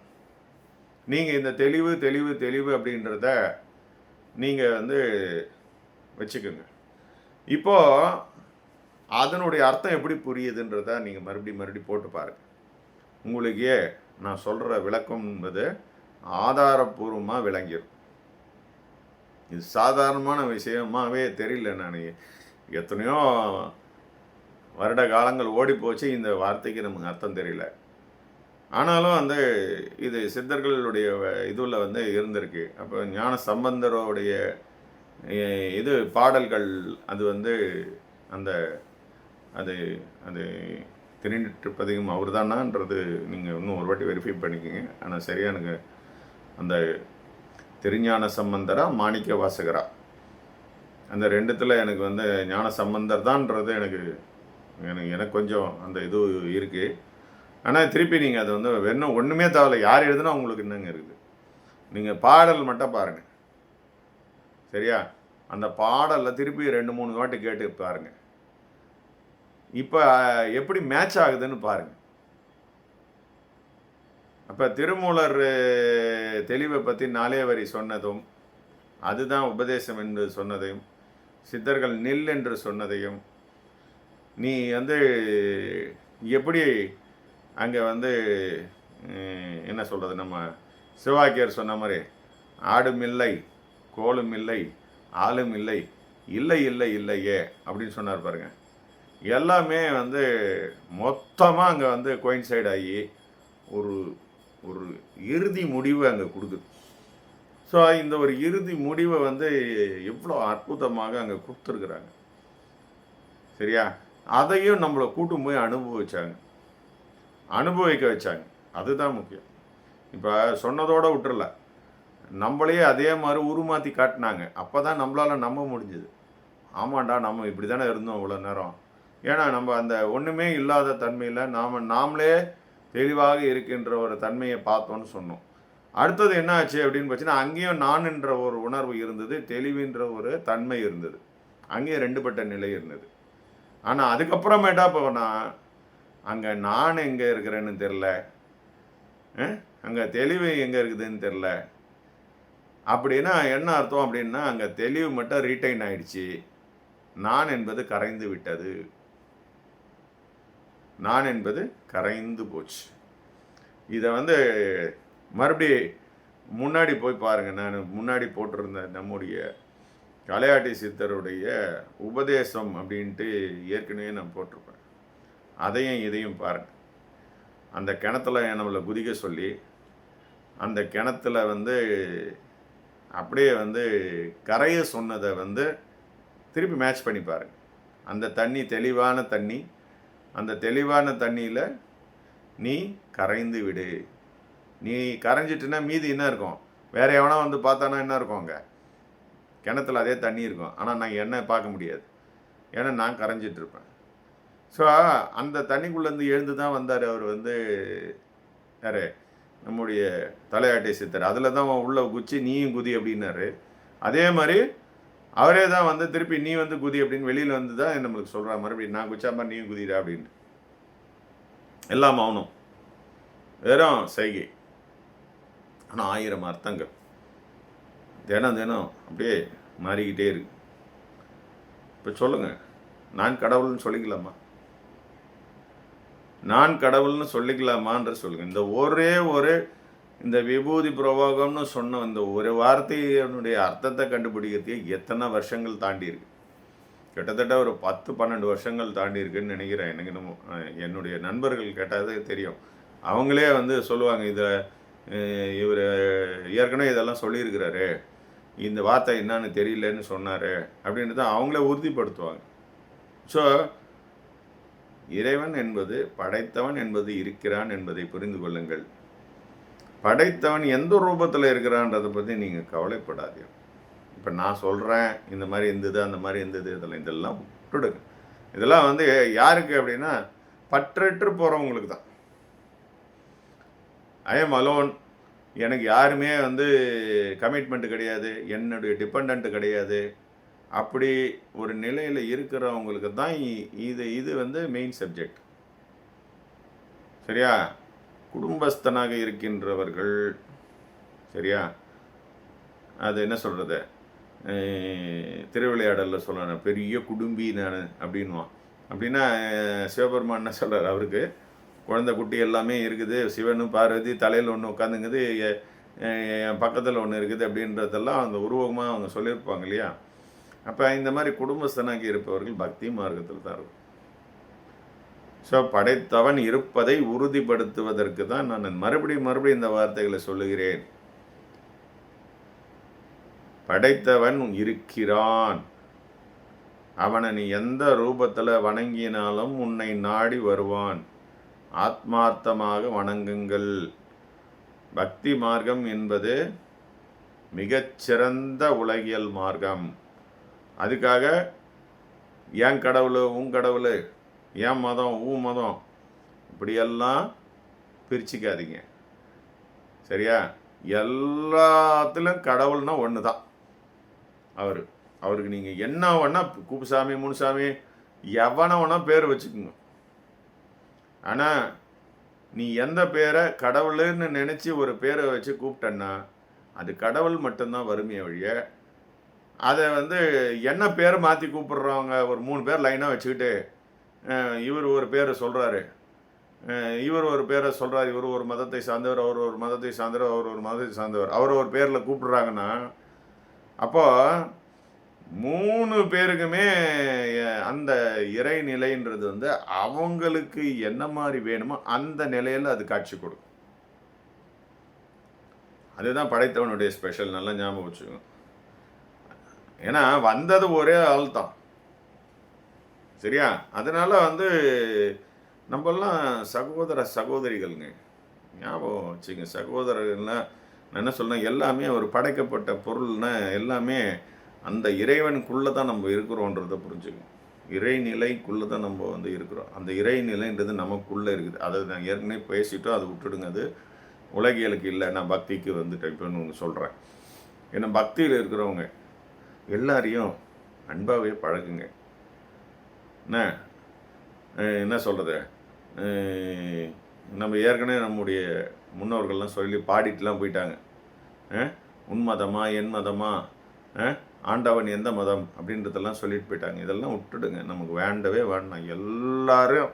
நீங்கள் இந்த தெளிவு தெளிவு தெளிவு அப்படின்றத நீங்கள் வந்து வச்சுக்கோங்க. இப்போது அதனுடைய அர்த்தம் எப்படி புரியுதுன்றத நீங்கள் மறுபடியும் போட்டு பாருங்கள். உங்களுக்கே நான் சொல்கிற விளக்கம் என்பது ஆதாரபூர்வமாக விளங்கிடும். இது சாதாரணமான விஷயமாகவே தெரியல. நான் எத்தனையோ வருட காலங்கள் ஓடி போச்சு, இந்த வார்த்தைக்கு நமக்கு அர்த்தம் தெரியல. ஆனாலும் வந்து இது சித்தர்களுடைய இதில் வந்து இருந்திருக்கு. அப்போ ஞான சம்பந்தருடைய இது பாடல்கள், அது வந்து அந்த அது அது திருநீற்றுப்பதிகம் அவர் தானான்றது நீங்கள் இன்னும் ஒரு வாட்டி வெரிஃபை பண்ணிக்கோங்க. ஆனால் சரியாக எனக்கு அந்த திருஞான சம்பந்தரா மாணிக்க வாசகரா அந்த ரெண்டுத்தில் எனக்கு வந்து ஞான சம்பந்தர் தான்ன்றது எனக்கு கொஞ்சம் அந்த இது இருக்குது. ஆனால் திருப்பி நீங்கள் அதை வந்து வேணும் ஒன்றுமே தேவையில்ல, யார் எழுதுனா உங்களுக்கு என்னங்க இருக்குது, நீங்கள் பாடல் மட்டும் பாருங்கள். சரியா? அந்த பாடலில் திருப்பி 2-3 வாட்டி கேட்டு பாருங்கள். இப்போ எப்படி மேட்ச் ஆகுதுன்னு பாருங்கள். அப்போ திருமூலர் தெளிவை பற்றி 4 வரி சொன்னதும், அதுதான் உபதேசம் என்று சொன்னதையும், சித்தர்கள் நில் என்று சொன்னதையும், நீ வந்து எப்படி அங்கே வந்து என்ன சொல்கிறது, நம்ம சிவாக்கியர் சொன்ன மாதிரி ஆடும் இல்லை, கோலும் இல்லை, ஆளும் இல்லை, இல்லை இல்லை இல்லையே அப்படின்னு சொன்னார் பாருங்க. எல்லாமே வந்து மொத்தமாக அங்கே வந்து கோயின்சைட் ஆகி ஒரு ஒரு இறுதி முடிவு அங்கே கொடுக்குது. ஸோ இந்த ஒரு இறுதி முடிவை வந்து எவ்வளோ அற்புதமாக அங்கே கொடுத்துருக்குறாங்க. சரியா? அதையும் நம்மளை கூட்டும் போய் அனுபவிக்க வச்சாங்க. அதுதான் முக்கியம். இப்போ சொன்னதோடு விட்டுறல, நம்மளையே அதே மாதிரி உருமாற்றி காட்டினாங்க. அப்போ தான் நம்மளால் நம்ப முடிஞ்சுது. ஆமாண்டா, நம்ம இப்படி தானே இருந்தோம் இவ்வளோ நேரம். ஏன்னா நம்ம அந்த ஒன்றுமே இல்லாத தன்மையில் நாமளே தெளிவாக இருக்கின்ற ஒரு தன்மையை பார்த்தோன்னு சொன்னோம். அடுத்தது என்ன ஆச்சு அப்படின்னு பார்த்தீங்கன்னா, அங்கேயும் நான் என்ற ஒரு உணர்வு இருந்தது, தெளிவின்ற ஒரு தன்மை இருந்தது. அங்கேயும் ரெண்டுபட்ட நிலை இருந்தது. ஆனால் அதுக்கப்புறமேட்டா போனால் அங்கே நான் எங்கே இருக்கிறேன்னு தெரில, அங்கே தெளிவு எங்கே இருக்குதுன்னு தெரில. அப்படின்னா என்ன அர்த்தம் அப்படின்னா, அங்கே தெளிவு மட்டும் ரீட்டைன் ஆயிடுச்சு, நான் என்பது கரைந்து விட்டது. நான் என்பது கரைந்து போச்சு. இதை வந்து மறுபடி முன்னாடி போய் பாருங்கள். நான் முன்னாடி போட்டிருந்த நம்முடைய கலையாட்டி சித்தருடைய உபதேசம் அப்படின்ட்டு ஏற்கனவே நான் போட்டிருப்பேன். அதையும் இதையும் பாருங்கள். அந்த கிணத்துல நம்மளை குதிக்க சொல்லி அந்த கிணத்துல வந்து அப்படியே வந்து கரைய சொன்னதை வந்து திருப்பி மேட்ச் பண்ணி பாருங்கள். அந்த தண்ணி தெளிவான தண்ணி, அந்த தெளிவான தண்ணியில் நீ கரைந்து விடு. நீ கரைஞ்சிட்டுன்னா மீதி என்ன இருக்கும்? வேறு எவனா வந்து பார்த்தானா என்ன இருக்கும்? அங்கே கிணத்துல அதே தண்ணி இருக்கும், ஆனால் நான் என்ன பார்க்க முடியாது, ஏன்னா நான் கரைஞ்சிட்ருப்பேன். ஸோ அந்த தண்ணிக்குள்ளேருந்து எழுந்து தான் வந்தார் அவர் வந்து யார், நம்முடைய தலையாட்டி சித்தர். அதில் தான் உள்ள குச்சி நீயும் குதி அப்படின்னாரு. அதே மாதிரி அவரே தான் வந்து திருப்பி நீ வந்து குதி அப்படின்னு வெளியில் வந்து தான் நம்மளுக்கு சொல்கிறா, மறுபடியும் நான் குச்சா மாதிரி நீயும் குதிடா அப்படின்னு. எல்லாம் மௌனம், வெறும் செய்கை, ஆனால் 1000 அர்த்தங்கள் தினம் தினம் அப்படியே மாறிக்கிட்டே இருக்கு. இப்போ சொல்லுங்கள், நான் கடவுள்னு சொல்லிக்கலாமா? நான் கடவுள்னு சொல்லிக்கலாமான்ற சொல்லுங்கள். இந்த ஒரே ஒரு இந்த விபூதி பிரபோகம்னு சொன்ன இந்த ஒரு வார்த்தையினுடைய அர்த்தத்தை கண்டுபிடிக்கிறதுக்கு எத்தனை வருஷங்கள் தாண்டி இருக்கு? கிட்டத்தட்ட ஒரு 10-12 வருஷங்கள் தாண்டி இருக்குன்னு நினைக்கிறேன். எனக்கு என்னுடைய நண்பர்கள் கேட்டாதே தெரியும். அவங்களே வந்து சொல்லுவாங்க, இதை இவர் ஏற்கனவே இதெல்லாம் சொல்லியிருக்கிறாரு, இந்த வார்த்தை என்னன்னு தெரியலன்னு சொன்னார் அப்படின்றது அவங்களே உறுதிப்படுத்துவாங்க. ஸோ இறைவன் என்பது, படைத்தவன் என்பது இருக்கிறான் என்பதை புரிந்து கொள்ளுங்கள். படைத்தவன் எந்த ரூபத்தில் இருக்கிறான்றதை பற்றி நீங்கள் கவலைப்படாதீங்க. இப்போ நான் சொல்கிறேன் இந்த மாதிரி இருந்தது, அந்த மாதிரி இருந்தது, இதெல்லாம் விட்டுடுங்க. இதெல்லாம் வந்து யாருக்கு அப்படின்னா பற்றற்று போகிறவங்களுக்கு தான். ஐ எம் அலோன், எனக்கு யாருமே வந்து கமிட்மெண்ட்டு கிடையாது, என்னுடைய டிபெண்ட் கிடையாது, அப்படி ஒரு நிலையில் இருக்கிறவங்களுக்கு தான் இது வந்து மெயின் சப்ஜெக்ட். சரியா? குடும்பஸ்தனாக இருக்கின்றவர்கள், சரியா, அது என்ன சொல்கிறது, திருவிளையாடலில் சொல்லணும் பெரிய குடும்பி நான் அப்படின்வான். அப்படின்னா சிவபெருமான் என்ன சொல்கிறார், அவருக்கு குழந்தை குட்டி எல்லாமே இருக்குது, சிவனும் பார்வதி தலையில் ஒன்று உட்காந்துங்குது, என் பக்கத்தில் ஒன்று இருக்குது அப்படின்றதெல்லாம் அந்த உருவகமாக அவங்க சொல்லியிருப்பாங்க இல்லையா? அப்போ இந்த மாதிரி குடும்பஸ்தனாகி இருப்பவர்கள் பக்தி மார்க்கத்தில் தான் இருக்கும். ஸோ படைத்தவன் இருப்பதை உறுதிப்படுத்துவதற்கு தான் நான் மறுபடியும் இந்த வார்த்தைகளை சொல்லுகிறேன். படைத்தவன் இருக்கிறான், அவனை நீ எந்த ரூபத்தில் வணங்கினாலும் உன்னை நாடி வருவான். ஆத்மார்த்தமாக வணங்குங்கள். பக்தி மார்க்கம் என்பது மிகச்சிறந்த உலகியல் மார்க்கம். அதுக்காக என் கடவுள், உன் கடவுள், என் மதம், உன் மதம், இப்படியெல்லாம் பிரிச்சுக்காதீங்க. சரியா? எல்லாத்துலேயும் கடவுள்னா ஒன்று தான். அவருக்கு நீங்கள் என்ன வேணா குப்புசாமி, முனுசாமி, எவனை வேணா பேர் வச்சுக்கோங்க. ஆனால் நீ எந்த பேரை கடவுள்னு நினச்சி ஒரு பேரை வச்சு கூப்பிட்டன்னா அது கடவுள் மட்டும்தான் வருமையை வழிய, அதை வந்து என்ன பேரை மாற்றி கூப்பிட்றவங்க ஒரு 3 பேர் லைனாக வச்சுக்கிட்டு இவர் ஒரு பேரை சொல்கிறாரு, இவர் ஒரு பேரை சொல்கிறார், இவர் ஒரு மதத்தை சார்ந்தவர், அவர் ஒரு மதத்தை சார்ந்தவர், அவர் ஒரு மதத்தை சார்ந்தவர், அவர் ஒரு பேரில் கூப்பிட்றாங்கன்னா, அப்போது 3 பேருக்குமே அந்த இறைநிலைன்றது வந்து அவங்களுக்கு என்ன மாரி வேணுமோ அந்த நிலையில அது காட்சி கொடுக்கும். அதுதான் படைத்தவனுடைய ஸ்பெஷல். நல்லா ஞாபகம் வச்சுக்கோங்க. ஏன்னா வந்தது ஒரே ஆள் தான். சரியா? அதனால வந்து நம்பல்லாம் சகோதர சகோதரிகள்ங்க. ஞாபகம் வச்சுங்க. சகோதரர்கள்னா நான் என்ன சொல்றேன், எல்லாமே ஒரு படைக்கப்பட்ட பொருள்னா எல்லாமே அந்த இறைவனுக்குள்ள தான் நம்ம இருக்கிறோன்றத புரிஞ்சுக்கணும். இறைநிலைக்குள்ள தான் நம்ம வந்து இருக்கிறோம். அந்த இறைநிலைன்றது நமக்குள்ள இருக்குது. அதை நான் ஏற்கனவே பேசிட்டோம். அதை விட்டுடுங்க. அது உலகியலுக்கு இல்லை. நான் பக்திக்கு வந்துட்டேன் இப்போன்னு சொல்கிறேன். ஏன்னா பக்தியில் இருக்கிறவங்க எல்லாரையும் அன்பாகவே பழகுங்க. என்ன என்ன சொல்கிறது, நம்ம ஏற்கனவே நம்முடைய முன்னோர்கள்லாம் சொல்லி பாடிட்டுலாம் போயிட்டாங்க. உன் மதமா என் மதமா ஆண்டவன் எந்த மதம் அப்படின்றதெல்லாம் சொல்லிட்டு போயிட்டாங்க. இதெல்லாம் விட்டுடுங்க. நமக்கு வேண்டவே வேண்டாம். எல்லாரும்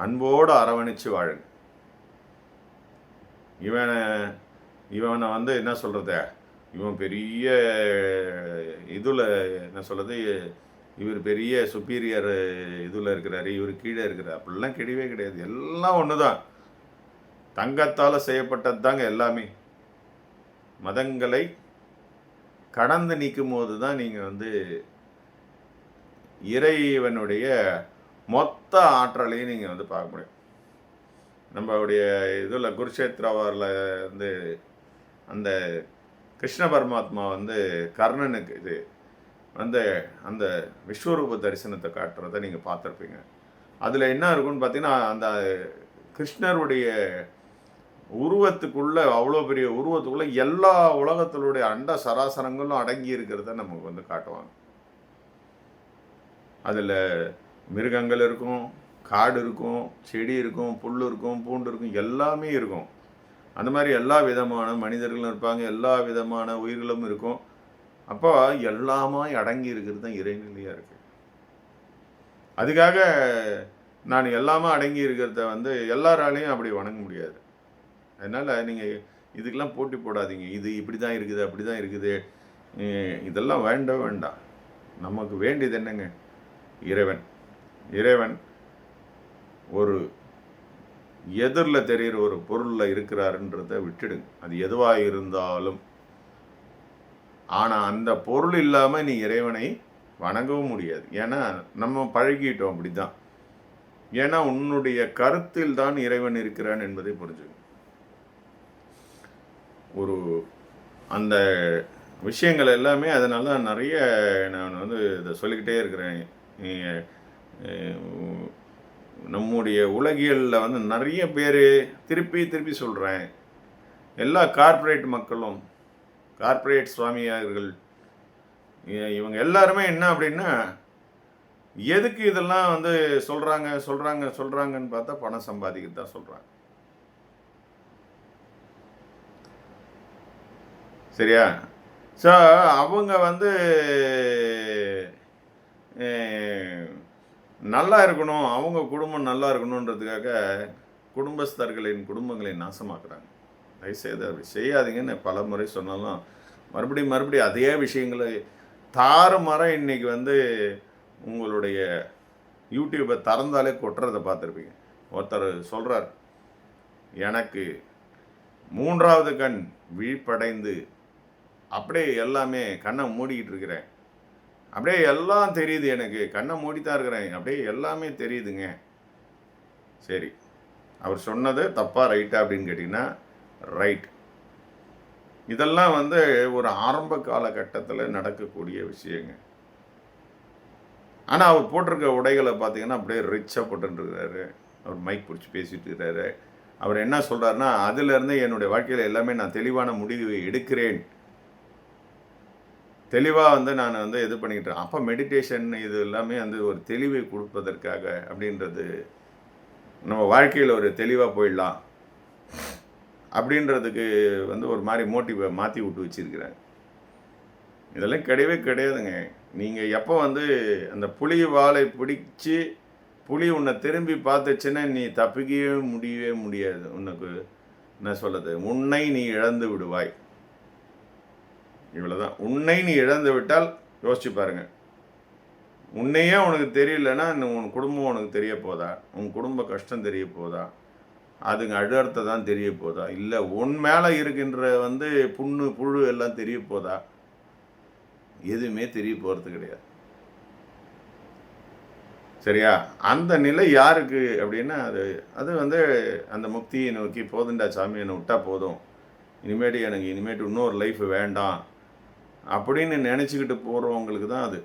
அன்போடு அரவணைச்சு வாழுங்க. இவனை வந்து என்ன சொல்கிறது, இவன் பெரிய இதில் என்ன சொல்கிறது, இவர் பெரிய சுப்பீரியர் இதில் இருக்கிறாரு, இவர் கீழே இருக்கிறார், அப்படிலாம் கிடையவே கிடையாது. எல்லாம் ஒன்று தான். தங்கத்தால் செய்யப்பட்டது தாங்க எல்லாமே. மதங்களை கடந்து நிற்கும் போது தான் நீங்கள் வந்து இறைவனுடைய மொத்த ஆற்றலையும் நீங்கள் வந்து பார்க்க முடியும். நம்மளுடைய இதில் குருஷேத்ராவாரில் வந்து அந்த கிருஷ்ண பரமாத்மா வந்து கர்ணனுக்கு இது வந்து அந்த விஸ்வரூப தரிசனத்தை காட்டுறதை நீங்கள் பார்த்துருப்பீங்க. அதில் என்ன இருக்குன்னு பார்த்தீங்கன்னா, அந்த கிருஷ்ணருடைய உருவத்துக்குள்ளே, அவ்வளோ பெரிய உருவத்துக்குள்ளே எல்லா உலகத்தினுடைய அண்ட சராசரங்களும் அடங்கி இருக்கிறத நமக்கு வந்து காட்டுவாங்க. அதில் மிருகங்கள் இருக்கும், காடு இருக்கும், செடி இருக்கும், புல் இருக்கும், பூண்டு இருக்கும், எல்லாமே இருக்கும். அந்த மாதிரி எல்லா விதமான மனிதர்களும் இருப்பாங்க, எல்லா விதமான உயிர்களும் இருக்கும். அப்போ எல்லாமே அடங்கி இருக்கிறது தான் இறைநிலையாக இருக்குது. அதுக்காக நான் எல்லாமே அடங்கி இருக்கிறத வந்து எல்லாராலையும் அப்படி வணங்க முடியாது. அதனால் நீங்கள் இதுக்கெல்லாம் போட்டி போடாதீங்க. இது இப்படி தான் இருக்குது, அப்படி தான் இருக்குது, இதெல்லாம் வேண்டாம். நமக்கு வேண்டியது என்னங்க, இறைவன். இறைவன் ஒரு எதிரில் தெரிகிற ஒரு பொருளில் இருக்கிறாருன்றதை விட்டுடுங்க. அது எதுவாக இருந்தாலும். ஆனால் அந்த பொருள் இல்லாமல் நீ இறைவனை வணங்கவும் முடியாது. ஏன்னா நம்ம பழகிட்டோம் அப்படி தான். ஏன்னா உன்னுடைய கருத்தில் தான் இறைவன் இருக்கிறான் என்பதை புரிஞ்சுக்கணும். ஒரு அந்த விஷயங்கள் எல்லாமே அதனால நிறைய நான் வந்து இதை சொல்லிக்கிட்டே இருக்கிறேன். நம்முடைய உலகியலில் வந்து நிறைய பேர் திருப்பி சொல்கிறேன், எல்லா கார்ப்பரேட் மக்களும், கார்ப்பரேட் சுவாமியார்கள், இவங்க எல்லாருமே என்ன அப்படின்னா, எதுக்கு இதெல்லாம் வந்து சொல்கிறாங்கன்னு பார்த்தா பணம் சம்பாதிக்க தான் சொல்கிறாங்க. சரியா? ஸோ அவங்க வந்து நல்லா இருக்கணும், அவங்க குடும்பம் நல்லா இருக்கணுன்றதுக்காக குடும்பஸ்தர்களின் குடும்பங்களை நாசமாக்குறாங்க. தயவுசெய்து அப்படி செய்யாதீங்கன்னு பல முறை சொன்னாலும் மறுபடியும் அதே விஷயங்களை தாறுமாறாக இன்றைக்கி வந்து உங்களுடைய யூடியூப்பை திறந்தாலே கொட்டுறதை பார்த்துருப்பீங்க. ஒருத்தர் சொல்கிறார், எனக்கு 3வது கண் விழிப்படைந்து அப்படியே எல்லாமே கண்ணை மூடிக்கிட்டு இருக்கிறேன், அப்படியே எல்லாம் தெரியுது, எனக்கு கண்ணை மூடித்தான் இருக்கிறேன், அப்படியே எல்லாமே தெரியுதுங்க. சரி, அவர் சொன்னது தப்பா ரைட்டா அப்படின்னு கேட்டிங்கன்னா ரைட். இதெல்லாம் வந்து ஒரு ஆரம்ப காலகட்டத்தில் நடக்கக்கூடிய விஷயங்க. ஆனால் அவர் போட்டிருக்க உடைகளை பார்த்தீங்கன்னா அப்படியே ரிச்சாக போட்டுருக்கிறாரு. அவர் மைக் பிடிச்சி பேசிகிட்டு இருக்கிறாரு. அவர் என்ன சொல்கிறாருன்னா, அதிலிருந்து என்னுடைய வாழ்க்கையில் எல்லாமே நான் தெளிவான முடிவு எடுக்கிறேன், தெளிவாக வந்து நான் வந்து இது பண்ணிக்கிட்டேன். அப்போ மெடிடேஷன் இது எல்லாமே வந்து ஒரு தெளிவை கொடுப்பதற்காக அப்படின்றது, நம்ம வாழ்க்கையில் ஒரு தெளிவாக போயிடலாம் அப்படின்றதுக்கு வந்து ஒரு மாதிரி மோட்டிவை மாற்றி விட்டு வச்சுருக்கிறாங்க. இதெல்லாம் கிடையவே கிடையாதுங்க. நீங்கள் எப்போ வந்து அந்த புலி வாலை பிடிச்சி புலி உன்னை திரும்பி பார்த்துச்சுன்னா நீ தப்பிக்கவே முடியாது. உனக்கு என்ன சொல்லுது, உன்னை நீ இழந்து விடுவாய். இவ்வளோதான். உன்னை நீ இழந்து விட்டால் யோசிச்சு பாருங்க. உன்னையே உனக்கு தெரியலன்னா உன் குடும்பம் உனக்கு தெரிய போதா? உன் குடும்ப கஷ்டம் தெரிய போதா? அதுங்க அடுத்த தான் தெரிய போதா? இல்லை உன் மேலே இருக்கின்ற புண்ணு புழு எல்லாம் தெரிய போதா? எதுவுமே தெரிய போகிறது கிடையாது. சரியா? அந்த நிலை யாருக்கு அப்படின்னா அது அந்த முக்தியை நோக்கி போதுண்டா சாமி என்னை விட்டா போதும், இனிமேட்டு இன்னொரு லைஃப் வேண்டாம் அப்படின்னு நினச்சிக்கிட்டு போகிறவங்களுக்கு தான் அது.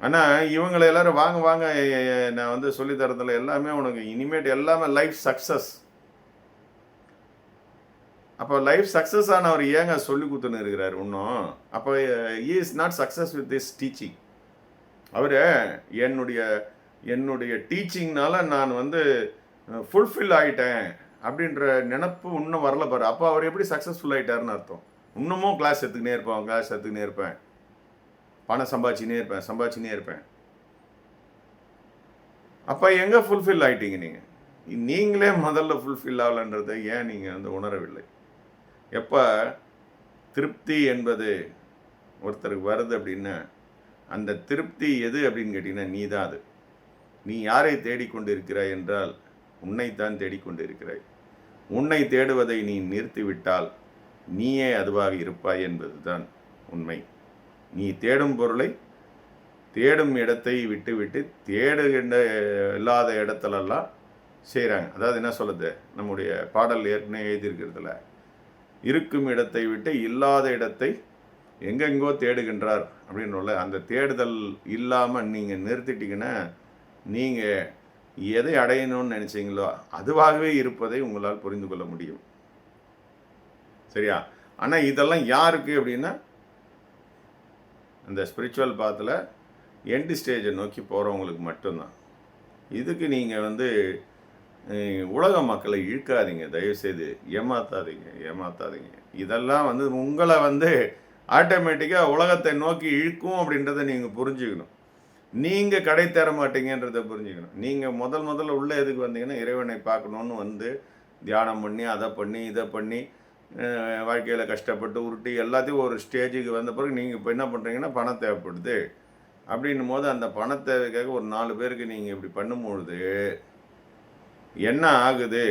ஆனால் இவங்களை எல்லாரும் வாங்க வாங்க நான் சொல்லித்தரதில் எல்லாமே உனக்கு இனிமேட்டு எல்லாமே லைஃப் சக்ஸஸ். அப்போ லைஃப் சக்ஸஸ் ஆனவர் ஏங்க சொல்லி கொடுத்துன்னு இருக்கிறார் இன்னும்? அப்போ he is not success with this teaching. அவர் என்னுடைய டீச்சிங்னால நான் ஃபுல்ஃபில் ஆகிட்டேன் அப்படின்ற நினப்பு இன்னும் வரல பாரு. அப்போ அவர் எப்படி சக்ஸஸ்ஃபுல் ஆகிட்டாருன்னு அர்த்தம். இன்னமும் கிளாஸ் எடுத்துக்கினே இருப்பேன், பணம் சம்பாதிச்சினே இருப்பேன். அப்போ எங்கே ஃபுல்ஃபில் ஆகிட்டீங்க நீங்கள்? நீங்களே முதல்ல ஃபுல்ஃபில் ஆகலைன்றதை ஏன் நீங்கள் உணரவில்லை? எப்போ திருப்தி என்பது ஒருத்தருக்கு வருது அப்படின்னா அந்த திருப்தி எது அப்படின்னு கேட்டிங்கன்னா நீ தான் அது. நீ யாரை தேடிக்கொண்டு இருக்கிறாய் என்றால் உன்னைத்தான் தேடிக்கொண்டு இருக்கிறாய். உன்னை தேடுவதை நீ நிறுத்திவிட்டால் நீயே அதுவாக இருப்பாய் என்பது தான் உண்மை. நீ தேடும் பொருளை தேடும் இடத்தை விட்டு தேடுகின்ற இல்லாத இடத்துலலாம் செய்கிறாங்க. அதாவது என்ன சொல்லுது, நம்முடைய பாடல் ஏற்கனவே எழுதியிருக்கிறதுல இருக்கும் இடத்தை விட்டு இல்லாத இடத்தை எங்கெங்கோ தேடுகின்றார் அப்படின்ற அந்த தேடுதல் இல்லாமல் நீங்கள் நிறுத்திட்டீங்கன்னா நீங்கள் எதை அடையணும்னு நினச்சிங்களோ அதுவாகவே இருப்பதை உங்களால் புரிந்து கொள்ள முடியும். சரியா? ஆனால் இதெல்லாம் யாருக்கு அப்படின்னா அந்த ஸ்பிரிச்சுவல் பாத்தில் எண்டு ஸ்டேஜை நோக்கி போகிறவங்களுக்கு மட்டும்தான். இதுக்கு நீங்கள் உலக மக்களை இழுக்காதீங்க, தயவுசெய்து ஏமாத்தாதீங்க. இதெல்லாம் உங்களை ஆட்டோமேட்டிக்காக உலகத்தை நோக்கி இழுக்கும் அப்படின்றத நீங்கள் புரிஞ்சுக்கணும். நீங்கள் கடை தர மாட்டீங்கன்றதை புரிஞ்சுக்கணும். நீங்கள் முதல்ல உள்ளே எதுக்கு வந்தீங்கன்னா இறைவனை பார்க்கணுன்னு தியானம் பண்ணி அதை பண்ணி இதை பண்ணி வாழ்க்கையில் கஷ்டப்பட்டு உருட்டி எல்லாத்தையும் ஒரு ஸ்டேஜுக்கு வந்த பிறகு நீங்கள் இப்போ என்ன பண்ணுறீங்கன்னா பணம் தேவைப்படுது அப்படின்னும் போது அந்த பண தேவைக்காக ஒரு 4 பேருக்கு நீங்கள் இப்படி பண்ணும்பொழுது என்ன ஆகுது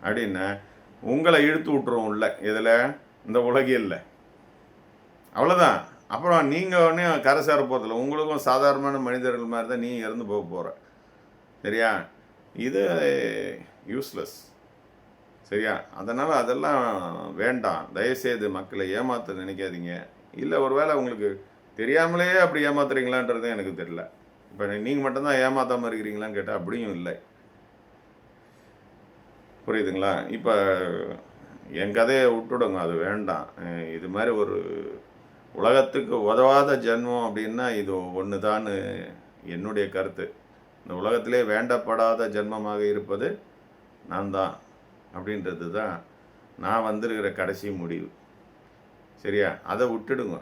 அப்படின்னா உங்களை இழுத்து விட்டுரும் உள்ள இதில் இந்த உலகில். அவ்வளோதான். அப்புறம் நீங்கள் ஒன்றே கரை சேர போகிறதில்ல. உங்களுக்கும் சாதாரணமான மனிதர்கள் மாதிரி தான் நீ இறந்து போக போகிற. சரியா? இது யூஸ்லெஸ். சரியா? அதனால் அதெல்லாம் வேண்டாம். தயவுசெய்து மக்களை ஏமாற்ற நினைக்காதீங்க. இல்லை ஒருவேளை உங்களுக்கு தெரியாமலே அப்படி ஏமாத்துறீங்களான்றது எனக்கு தெரியல. இப்போ நீங்கள் மட்டும்தான் ஏமாற்றாமல் இருக்கிறீங்களான்னு கேட்டால் அப்படியும் இல்லை. புரியுதுங்களா? இப்போ என் கதையை விட்டுடுங்க, அது வேண்டாம். இது மாதிரி ஒரு உலகத்துக்கு உதவாத ஜென்மம் அப்படின்னா இது ஒன்று தான் என்னுடைய கருத்து. இந்த உலகத்திலே வேண்டப்படாத ஜென்மமாக இருப்பது நான் தான் அப்படின்றது தான் நான் வந்திருக்கிற கடைசி முடிவு. சரியா? அதை விட்டுடுங்க.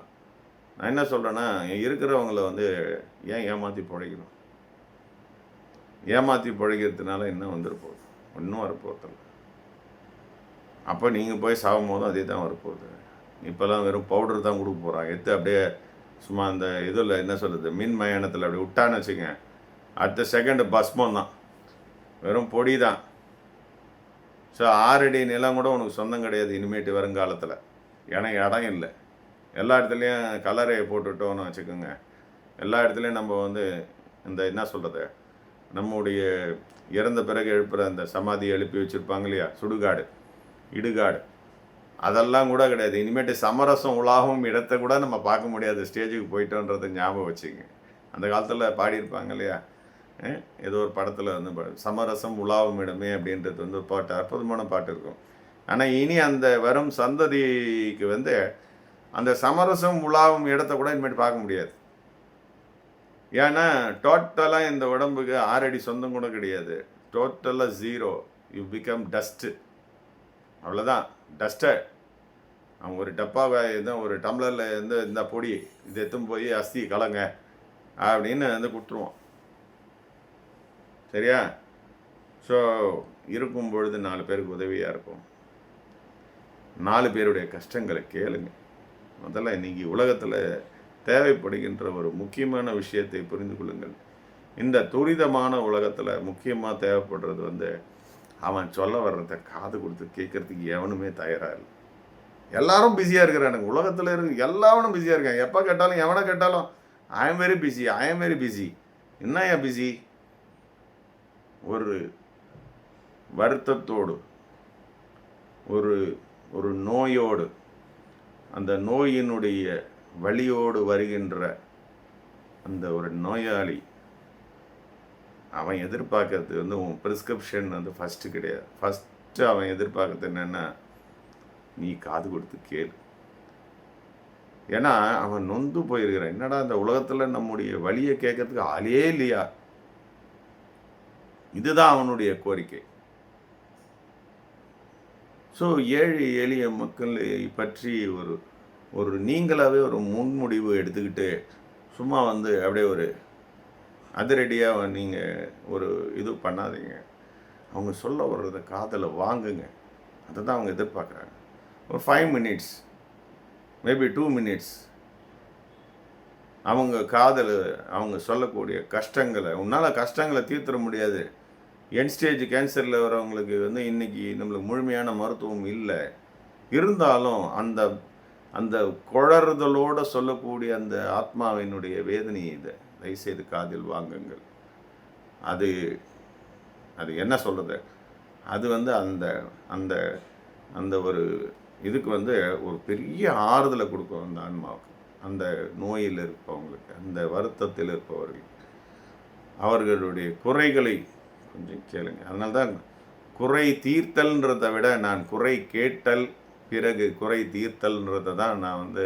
நான் என்ன சொல்கிறேன்னா இருக்கிறவங்கள ஏன் ஏமாற்றி பிழைக்கணும்? ஏமாற்றி பிழைக்கிறதுனால என்ன வந்துருப்போகுது? ஒன்றும் வரப்போகிறதில்ல. அப்போ நீங்கள் போய் சாகும் போதும் அதே தான் வரப்போகுது. இப்போல்லாம் வெறும் பவுடர் தான் கொடுக்க போகிறான். அப்படியே சும்மா அந்த இதில் என்ன சொல்கிறது மின் மயானத்தில் அப்படி விட்டான்னு வச்சுங்க, அடுத்த செகண்டு பஸ்மம் தான், வெறும் பொடி தான். ஸோ 6 அடி நிலம் கூட உனக்கு சொந்தம் கிடையாது இனிமேட்டு வருங்காலத்தில். ஏன்னா இடம் இல்லை. எல்லா இடத்துலையும் கலரையை போட்டுட்டோன்னு வச்சுக்கோங்க. எல்லா இடத்துலையும் நம்ம இந்த என்ன சொல்கிறது நம்முடைய இறந்த பிறகு எழுப்புகிற அந்த சமாதியை எழுப்பி வச்சுருப்பாங்க இல்லையா, சுடுகாடு இடுகாடு, அதெல்லாம் கூட கிடையாது. இனிமேட்டு சமரசம் உலாகும் இடத்த கூட நம்ம பார்க்க முடியாத ஸ்டேஜுக்கு போயிட்டோன்றதை ஞாபகம் வச்சுங்க. அந்த காலத்தில் பாடியிருப்பாங்க இல்லையா, ஏதோ ஒரு படத்தில் சமரசம் உலாவும் இடமே அப்படின்றது ஒரு பாட்டு, அற்புதமான பாட்டு இருக்கும். ஆனால் இனி அந்த வரும் சந்ததிக்கு அந்த சமரசம் உலாவும் இடத்த கூட இனிமேட்டு பார்க்க முடியாது. ஏன்னா டோட்டலாக இந்த உடம்புக்கு 6 அடி சொந்தம் கூட கிடையாது. டோட்டலாக 0. You become dust. அவ்வளோதான், டஸ்டர். அவங்க ஒரு டப்பாவை ஒரு டம்ளரில் இந்த பொடி இதை எடுத்துன்னு போய் அஸ்தி கலங்க அப்படின்னு கொடுத்துருவோம். சரியா? ஸோ இருக்கும் பொழுது 4 பேருக்கு உதவியாக இருக்கும். 4 பேருடைய கஷ்டங்களை கேளுங்க. முதல்ல இன்றைக்கி உலகத்தில் தேவைப்படுகின்ற ஒரு முக்கியமான விஷயத்தை புரிந்து கொள்ளுங்கள். இந்த துரிதமான உலகத்தில் முக்கியமாக தேவைப்படுறது வந்து அவன் சொல்ல வர்றத காது கொடுத்து கேட்குறதுக்கு எவனுமே தயாராக இல்லை. எல்லாரும் பிஸியாக இருக்கிறானுங்க. உலகத்தில் இருக்கு எல்லாவனும் பிஸியாக இருக்காங்க. எப்போ கேட்டாலும் எவனை கேட்டாலும் I am very busy, I am very busy. என்ன ஏன் பிஸி? ஒரு வருத்தத்தோடு, ஒரு ஒரு நோயோடு, அந்த நோயினுடைய வலியோடு வருகின்ற அந்த ஒரு நோயாளி அவன் எதிர்பார்க்கறது வந்து உன் ப்ரிஸ்கிரிப்ஷன் வந்து ஃபஸ்ட்டு கிடையாது. ஃபஸ்ட்டு அவன் எதிர்பார்க்கறது என்னென்னா, நீ காது கொடுத்து கேளு. ஏன்னா அவன் நொந்து போயிருக்கிறான். என்னடா இந்த உலகத்தில் நம்முடைய வழியை கேட்கறதுக்கு ஆளே இல்லையா? இதுதான் அவனுடைய கோரிக்கை. ஸோ ஏழை எளிய மக்களை பற்றி ஒரு ஒரு நீங்களாகவே ஒரு முன்முடிவு எடுத்துக்கிட்டு சும்மா வந்து அப்படியே ஒரு அதிரடியாக நீங்கள் ஒரு இது பண்ணாதீங்க. அவங்க சொல்ல வர்றத காதில் வாங்குங்க. அதை தான் அவங்க எதிர்பார்க்குறாங்க. ஒரு 5 மினிட்ஸ், மேபி 2 மினிட்ஸ் அவங்க காதில் அவங்க சொல்லக்கூடிய கஷ்டங்களை, உன்னால் கஷ்டங்களை தீர்த்திட முடியாது. என் ஸ்டேஜ் கேன்சரில் வரவங்களுக்கு வந்து இன்றைக்கி நம்மளுக்கு முழுமையான மருத்துவம் இல்லை. இருந்தாலும் அந்த அந்த குழறுதலோடு சொல்லக்கூடிய அந்த ஆத்மாவினுடைய வேதனை இதை தயவுசெய்து காதில் வாங்குங்கள். அது அது என்ன சொல்கிறது, அது வந்து அந்த அந்த அந்த ஒரு இதுக்கு வந்து ஒரு பெரிய ஆறுதலை கொடுக்கும் அந்த ஆன்மாவுக்கு, அந்த நோயில் இருப்பவங்களுக்கு, அந்த வருத்தத்தில் இருப்பவர்கள். அவர்களுடைய குறைகளை கொஞ்சம் கேளுங்க. அதனால தான் குறை தீர்த்தல்ன்றதை விட நான் குறை கேட்டல் பிறகு குறை தீர்த்தல்ன்றதை தான் நான் வந்து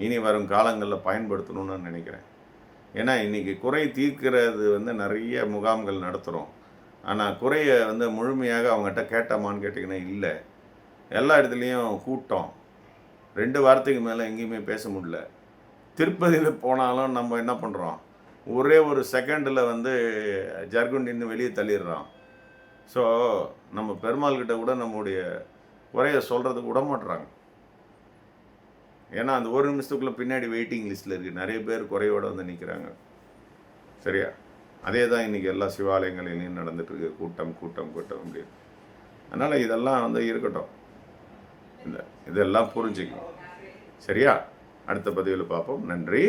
இனி வரும் காலங்களில் பயன்படுத்தணும்னு நினைக்கிறேன். ஏன்னா இன்றைக்கி குறை தீர்க்கிறது வந்து நிறைய முகாம்கள் நடத்துகிறோம். ஆனால் குறையை வந்து முழுமையாக அவங்ககிட்ட கேட்டோமான்னு கேட்டிங்கன்னா இல்லை. எல்லா இடத்துலையும் கூட்டம், 2 வாரத்துக்கு மேலே எங்கேயுமே பேச முடியல. திருப்பதியில் போனாலும் நம்ம என்ன பண்ணுறோம், ஒரே ஒரு செகண்டில் வந்து ஜர்குண்டின்னு வெளியே தள்ளிடுறோம். ஸோ நம்ம பெருமாள்கிட்ட கூட நம்முடைய குறையை சொல்கிறதுக்கு விட மாட்டுறாங்க. ஏன்னா அந்த ஒரு நிமிஷத்துக்குள்ளே பின்னாடி வெயிட்டிங் லிஸ்ட்டில் இருக்குது. நிறைய பேர் குறையோடு வந்து நிற்கிறாங்க. சரியா? அதே தான் இன்றைக்கி எல்லா சிவாலயங்களிலையும் நடந்துகிட்ருக்கு. கூட்டம் கூட்டம் கூட்டம் அப்படின்னு. அதனால் இதெல்லாம் வந்து இருக்கட்டும். இதெல்லாம் புரிஞ்சுக்கணும். சரியா? அடுத்த பதிவில் பார்ப்போம். நன்றி.